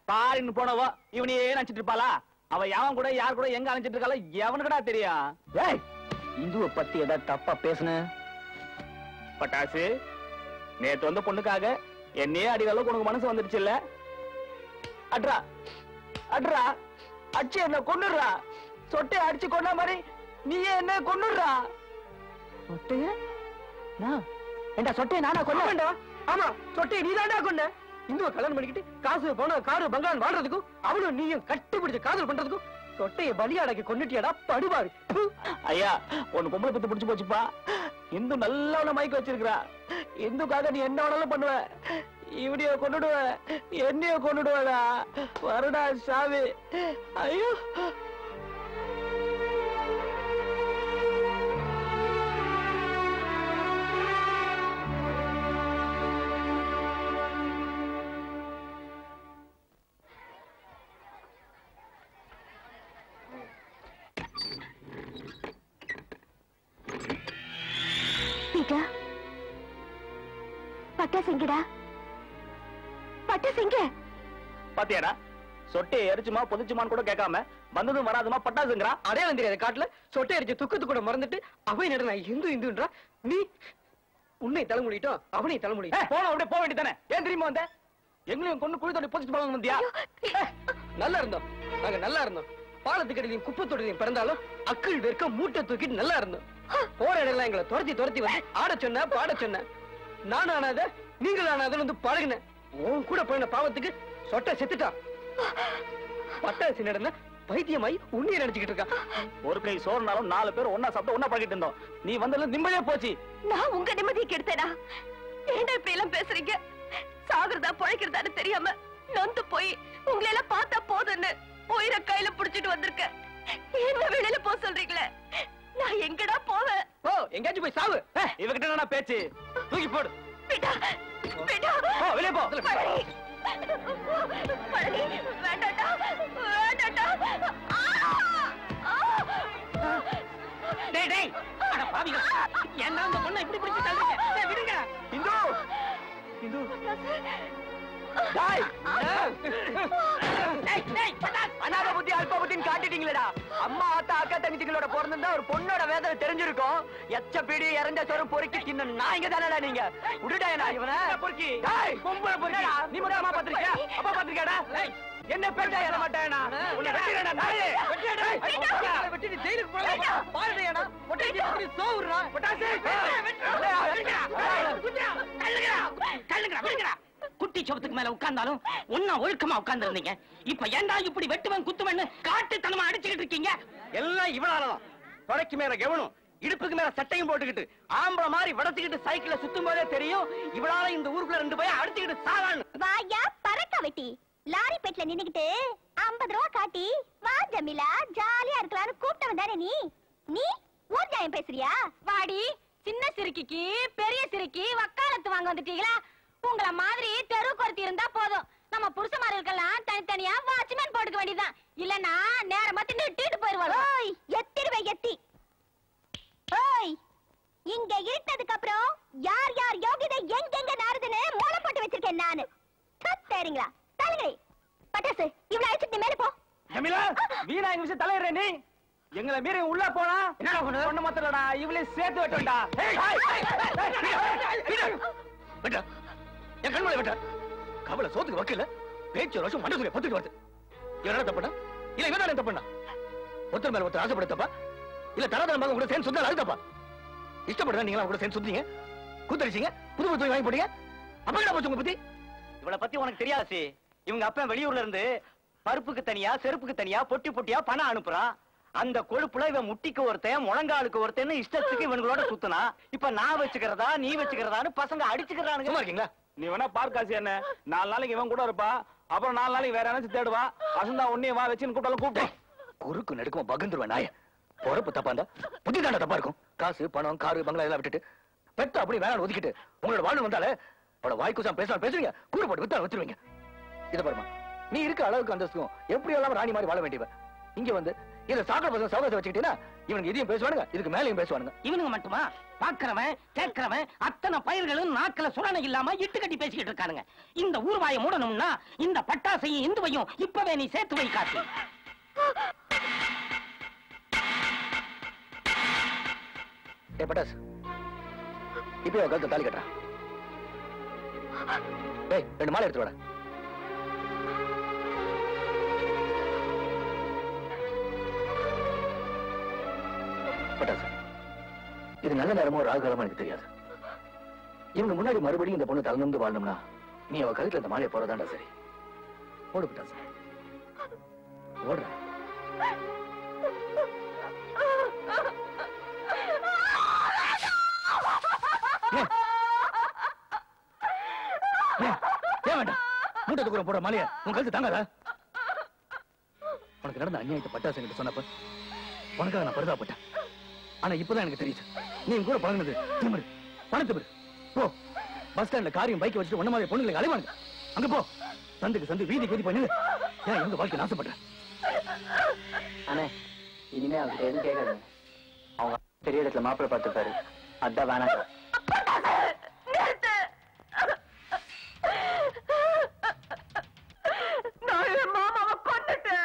ஃபாரின் போனவோ இவனையே நினைச்சிட்டு இருப்பாளா? அவ எவன் கூட யார் கூட எங்க அழைச்சிட்டு இருக்காளோ எவனுக்குடா தெரியும்? ஏய், இந்துவை பத்தி ஏதாவது தப்பா பேசுன? பட்டாசு, நேத்து வந்த பொண்ணுக்காக என்னையே அடி அளவுக்கு உனக்கு மனசு வந்துருச்சு இல்ல? அட்ரா அட்ரா அடிச்சு என்ன கொண்டுடுறா. சொட்டைய அடிச்சு கொண்டா மாதிரி நீயே என்ன கொண்டுடுறா. சொட்டைய ஏண்டா, சொட்டைய நானா கொண்டா? ஆமா, சொட்டைய நீ தாண்டா கொண்ட. இந்துவை கல்யாணம் பண்ணிக்கிட்டு காசு போன காரு பங்களான் வாழ்றதுக்கும் அவளும் நீயும் கட்டுப்பிடிச்சு காதல் பண்றதுக்கும் சொட்டைய பலியாடக்கு கொண்டுட்டியாடா படுபாரு. ஐயா, ஒன்னு பொம்பளை பத்தி பிடிச்சு போச்சுப்பா. இந்து நல்ல மயக்க வச்சிருக்கா. இந்துக்காக நீ என்ன வேணாலும் பண்ணுவ. இவனைய கொண்டுடுவ, என்னைய கொண்டுடுவடா. வருடா சாமி. ஐயோ, பட்டாசு எங்கடா? பட்டாசு எங்க? பாத்தியாடா, சொட்டையை எரிச்சுமா புதிச்சுமான்னு கூட கேட்காம வந்ததும் வராதுமா பட்டாசுங்கிறா. அதே வந்துரு காட்டுல சொட்டை எரிச்சு துக்கத்து கூட மறந்துட்டு அவை நட நான் இந்துன்றா. நீ உன்னை தலைமுடிட்டோம், அவனை தலைமுடி போன அப்படியே போக வேண்டியதானே? ஏன் திரும்பி வந்த? எங்களையும் கொண்டு குழி தோண்டி புதிச்சு போக வந்தியா? நல்லா இருந்தோம், நாங்க நல்லா இருந்தோம். பாலத்துக்கடியிலையும் குப்பை தொட்டிலையும் பிறந்தாலும் அக்கள் வெறுக்க மூட்டை தூக்கிட்டு நல்லா இருந்தோம். போற இடம் எங்களை துரத்தி வந்து ஆட சொன்ன பாட சொன்ன. நானும் ஆனாத நீங்கள் ஆனாத வந்து பழகின. உன் கூட போயின பாவத்துக்கு சொட்டை செத்துட்டான். பட்டாசு நடன பைத்தியமாயி உன்னைய நினைச்சுக்கிட்டு இருக்கா. ஒரு பிளேட் சோறுனாலும் 4 பேர் ஒன்னா சாப்பிட்டு ஒன்னா பழகிட்டு இருந்தோம். நீ வந்ததுல நிம்மதியா போச்சு. நான் உங்க நிம்மதியை கெடுத்தேனா? ஏண்டா இப்படி எல்லாம் பேசுறீங்க? சாகுறதா பொழைக்கிறதான்னு தெரியாம நொந்து போய் உங்களை எல்லாம் பார்த்தா போதுன்னு உயிரை கையில புடிச்சிட்டு வந்திருக்க. என்ன வெளியில போக சொல்றீங்களே? நான் எங்கடா போவேன்? ஓ, எங்கேயாச்சும் போய் சாவு. இவகிட்ட என்ன பேச்சு? தூக்கி போடு. விடா விடா, போ, வெளியே போ. பழனி, வேண்டாடா வேண்டாடா. டேய் டேய், அட பாவிகளா, என்ன அந்த பொண்ணை இப்படி பிடிச்சு தள்ளுறீங்க? டேய் விடுங்க. இந்து, இந்து, அனாத புத்தி அல்ப புத்தின்னு காட்டிட்டீங்களடா. அம்மா ஆத்தா அக்கா தங்கச்சிங்களோட பிறந்திருந்தா ஒரு பொண்ணோட வேதனை தெரிஞ்சிருக்கும். எச்ச பீடி இறந்த சோறு பொறுக்கி தின்ன நாய்ங்க தானடா நீங்க. விடுடா என்ன இவனை பொறுக்கி. பொம்பளை பொறுக்கி. நீ மட்டும் அம்மா பாத்திருக்கியா? அப்பா பாத்திருக்கியாடா? என்ன பேட்டா ஏற மாட்டேனா? உன்னை வெட்டிடா நாயே. வெட்டிடா. வெட்டிட்டு ஜெயிலுக்கு போடா. பாருடா. ஒட்டேஜி அப்படி சோவுறா. பட்டாசே. கல்லுங்கடா. குட்டி சோபத்துக்கு மேல உட்கார்ந்தாலும் ஒன்னா ஒழுக்கமா உட்கார்ந்து இருந்தீங்க. இப்ப ஏன்டா இப்படி வெட்டுவன் குத்துவன்னு காட்டுத்தனமா அடிச்சுக்கிட்டு இருக்கீங்க? எல்லாம் இவளாலதான். தொடைக்கு மேல கவனம், இடுப்புக்கு மேல சட்டையும் போட்டுக்கிட்டு ஆம்பளை மாதிரி வடத்துக்கிட்டு சைக்கிள்ல சுத்தும் போதே தெரியும் இவளால இந்த ஊருக்குள்ள 2 பேரை அடிச்சுக்கிட்டு சாவான்னு. வாயா பறக்க வெட்டி லாரி பெட்ல நின்னுக்கிட்டு 50 ரூபா காட்டி வா ஜமீலா ஜாலியா இருக்கலாம்னு கூப்பிட்டவன் தானே நீ ஊர் ஜாயம் பேசுறியா? வாடி சின்ன சிறுக்கிக்கு பெரிய சிறுக்கி வக்காலத்து வாங்க வந்துட்டீங்களா? உங்கள மாதிரி தெருவுக்கு ஒருத்தி இருந்தா போதும். நம்ம புருஷமார்களுக்கெல்லாம் தனித்தனியா வாட்ச்மேன் போட்டுக்க வேண்டியதுதான். இல்லன்னா நேரமா தின்னுட்டு போயிருவாங்க. ஓய் எத்திடுவே எத்தி. ஓய் இங்க இருட்டதுக்கு அப்புறம் யார் யார் யோகிதை எங்கெங்க நாருதுன்னு மூளை போட்டு வச்சிருக்கேன் நானு. சரிங்களா தலைங்களே பட்டாசு இவ்வளவு அழைச்சிட்டு மேல போ. ஜமீலா வீணா எங்க விஷயம் தலையிடுற நீ. எங்களை மீறி உள்ள போனா என்ன பண்ண மாத்தலடா. இவளே சேர்த்து வெட்டா. என் கண்மலை விட்ட கவலை சோத்துக்கு வக்கல பேச்சு வருஷம் மண்டசுரிய பத்துட்டு வருது. என்ன தப்புனா இல்ல இவன் தானே தப்புனா? ஒருத்தர் மேல ஒருத்தர் ஆசைப்பட தப்பா? இல்ல தரதரம் பார்க்க கூட சேர்ந்து சுத்தம் அது தப்பா? இஷ்டப்படுறா நீங்களா கூட சேர்ந்து சுத்தீங்க, கூத்தடிச்சீங்க, புது புது வாங்கி போட்டீங்க. அப்ப என்ன போச்சு உங்க பத்தி? இவளை பத்தி உனக்கு தெரியாது. இவங்க அப்பா வெளியூர்ல இருந்து பருப்புக்கு தனியா செருப்புக்கு தனியா பொட்டி பொட்டியா பணம் அனுப்புறான். அந்த கொழுப்புல இவன் முட்டிக்கு ஒருத்தன் முழங்காலுக்கு ஒருத்தன் இஷ்டத்துக்கு இவங்களோட சுத்தினா. இப்ப நான் வச்சுக்கிறதா நீ வச்சுக்கிறதான்னு பசங்க அடிச்சுக்கிறானுங்க. இருக்கீங்களா? நீ வேணா பார்க்காசி என்ன 4 நாளைக்கு இவன் கூட இருப்பா. அப்புறம் 4 நாளைக்கு வேற யாராச்சும் தேடுவா. அசந்தா உன்னைய வா வச்சுன்னு கூப்பிட்டாலும் கூப்பிட்டேன். குறுக்கு நெடுக்கும் பகந்துருவேன் நாய. பொறுப்பு தப்பா இருந்தா புத்தி தாண்டா தப்பா இருக்கும். காசு பணம் காரு பங்களா எல்லாம் விட்டுட்டு பெத்த அப்படி வேணாம் ஒதுக்கிட்டு உங்களோட வாழ்வு வந்தாலே அவளோட வாய்க்குசாம் பேசுவீங்க. கூறு போட்டு வித்தா வச்சிருவீங்க. இதை பாருமா, நீ இருக்க அளவுக்கு அந்தஸ்தும் எப்படி எல்லாம் ராணி மாதிரி வாழ வேண்டியவ. இங்க வந்து இத சாக்கடை பசங்க சவகாசம் வச்சுக்கிட்டீங்கன்னா இவனுக்கு இதையும் பேசுவானுங்க, இதுக்கு மேலையும் பேசுவானுங்க. இவனுங்க மட்டுமா? பாக்குறவன் கேட்கிறவன் அத்தனை பயிர்களும் நாக்குல சுரணை இல்லாம இட்டு கட்டி பேசிக்கிட்டு இருக்கானுங்க. இந்த ஊர்வாயை மூடணும்னா இந்த பட்டாசையும் இந்துவையும் இப்பவே நீ சேர்த்து வை காட்டு. ஏ பட்டாஸ், இப்ப கழுத்தை தாலி கட்டுறா. ஏய் 2 மாலை எடுத்து வாடா. பட்டாசு, இது நல்ல நேரமோ ராகுகாலமா எனக்கு தெரியாது. இவங்க முன்னாடி மறுபடியும் இந்த பொண்ணு தகுந்து வாழணும்னா நீ அவ கழுத்துல இந்த மாலையை போறதாண்டா சரி. ஓடு பட்டாசு, ஓடுற. ஏன் வேண்டாம்? மூட்டை தூக்குற போற மாலைய உன் கழுத்து தாங்காதா? உனக்கு நடந்த அநியாயத்தை பட்டாசு கிட்ட சொன்னப்ப உனக்காக நான் பரிதாபப்பட்டேன். ஆனா இப்பதான் எனக்கு தெரியுது நீ கூட பழகினது திமிரு, பணத்திமிரு. போ பஸ் ஸ்டாண்ட்ல காரியம் பைக்கை வச்சுட்டு ஒன்ன மாதிரி பொண்ணுங்களுக்கு அலைவானுங்க. அங்க போ, சந்துக்கு சந்து வீதி வீதி பண்ணு. ஏன் எங்க வாழ்க்கை நாசப்படுறேன்? அண்ணே இனிமே அவர்கிட்ட எதுவும் கேட்காது. அவங்க பெரிய இடத்துல மாப்பிள்ளை பார்த்துப்பாரு, அதான் வேணாம். நான் என் மாமாவை கொன்னுட்டேன்.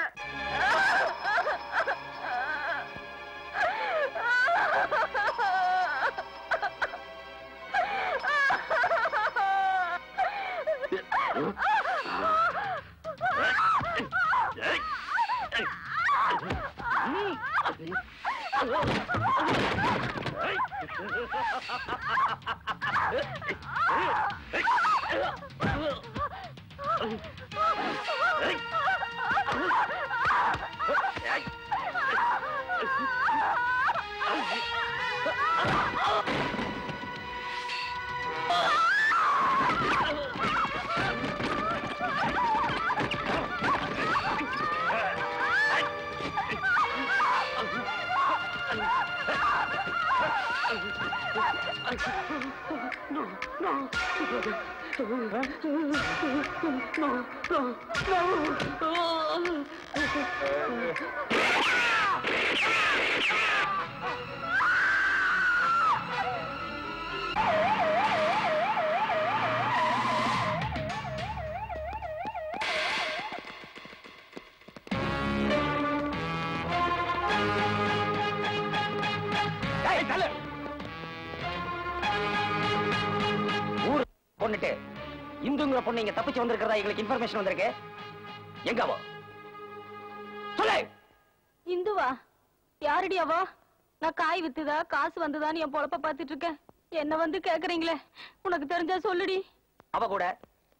கொண்டுட்டு இந்துங்கிற பொண்ணு இங்க தப்பிச்சு வந்திருக்கிறதா எங்களுக்கு இன்ஃபர்மேஷன் வந்திருக்கு. எங்கவோ சொல்லு. இந்துவா? யாருடி அவ? நான் காய் வித்துதா காசு வந்ததான்னு என் பொழப்ப பாத்துட்டு இருக்கேன். என்ன வந்து கேக்குறீங்களே, உனக்கு தெரிஞ்சா சொல்லுடி. அவ கூட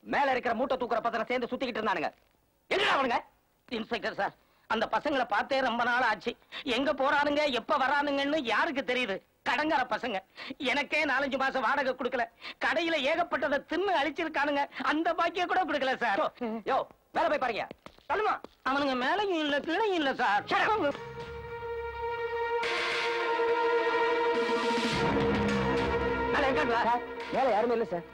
மேல இருக்கிற மூட்டை தூக்குற பசங்க சேர்ந்து சுத்திக்கிட்டு இருந்தானுங்க. எங்கடா அவனுங்க? இன்ஸ்பெக்டர் சார், அந்த பசங்களை பார்த்தே ரொம்ப நாள் ஆச்சு. எங்க போறானுங்க எப்ப வரானுங்கன்னு யாருக்கு தெரியுது? கடங்கார பசங்க. எனக்கே 4-5 மாசம் வாடகை கொடுக்கல. கடையில ஏகப்பட்டதை தின்னு அழிச்சிருக்கானுங்க. அந்த பாக்கிய கூட கொடுக்கல சார். யோ மேல போய் பாருங்க. சொல்லுமா? அவனுங்க மேலையும் இல்ல கீழையும் இல்ல சார். மேல யாருமே இல்ல சார்.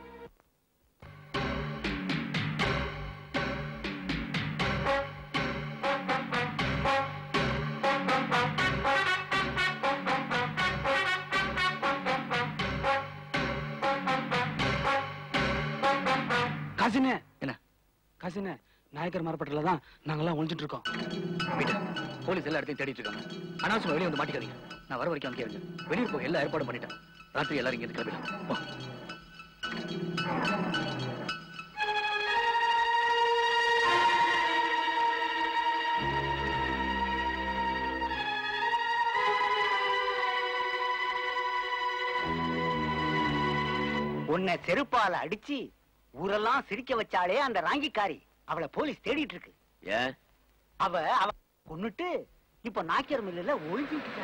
காசினே என்ன காசினே, நாயக்கர் மரப்பட்டில தான் நாங்கெல்லாம் ஒளிஞ்சிட்டு இருக்கோம். போலீஸ் எல்லா இடத்தையும் தேடிட்டு இருக்காங்க. அனாவசியமா வெளியே வந்து மாட்டிக்காதீங்க. நான் வர வரைக்கும் அங்கே வெளியே போய் எல்லா ஏற்பாடும் பண்ணிட்டேன். ராத்திரி எல்லாரும் இங்க கிளம்பிடலாம். வா. உன்னை செருப்பால அடிச்சு ஊரெல்லாம் சிரிக்க வச்சாலே அந்த ராங்கிக்காரி, அவளை போலீஸ் தேடிட்டு இருக்கு. ஏன்? அவ கொன்னுட்டு இப்ப நாக்கியர் மில்லுல ஒளிஞ்சிட்டு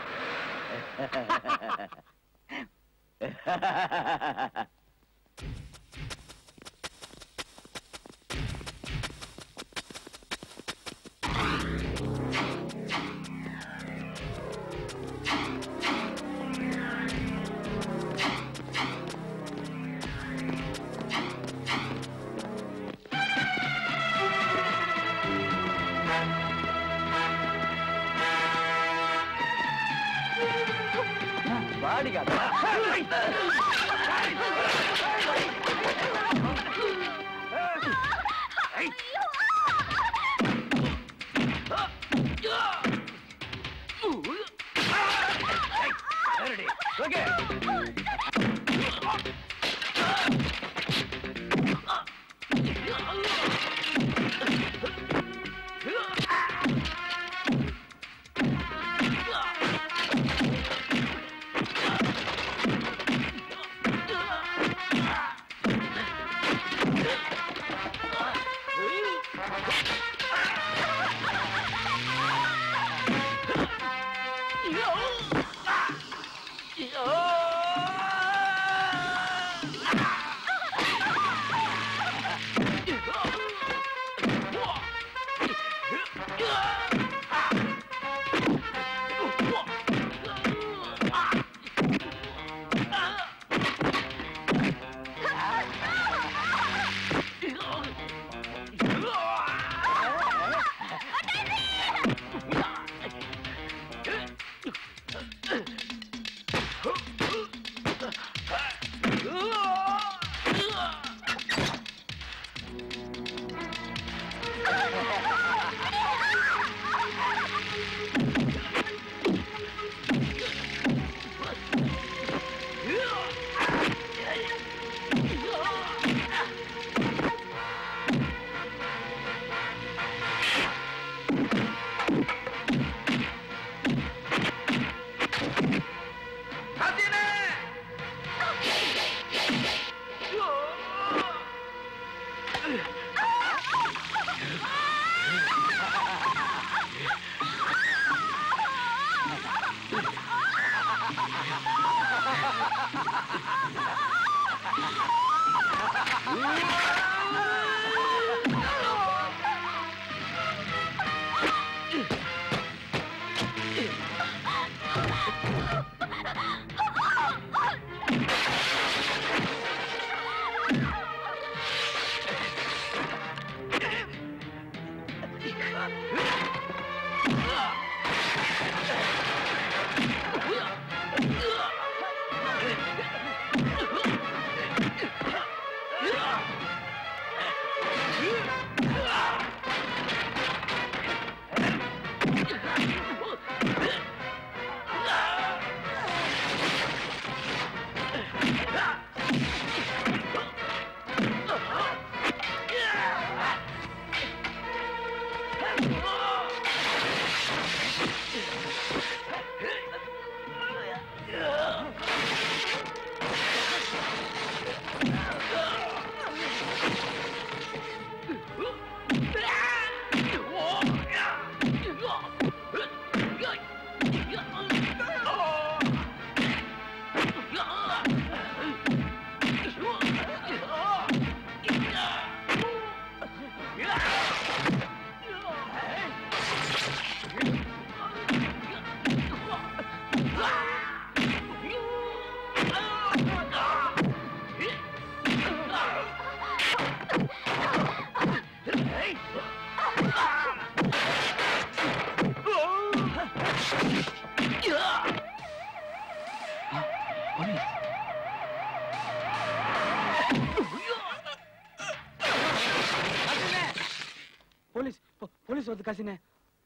போலீஸ் வந்து காசினே.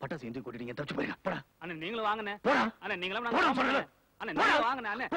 பட்டாசு எந்த கூட்டிட்டு நீங்க தப்பிச்சு போயிருங்க. போடா. அண்ணே நீங்களும் வாங்கண்ணே. போடா. அண்ணே நீங்களும் போடா நாங்க சொல்றேன். அண்ணே நீங்களும் வாங்கண்ணே அண்ணே.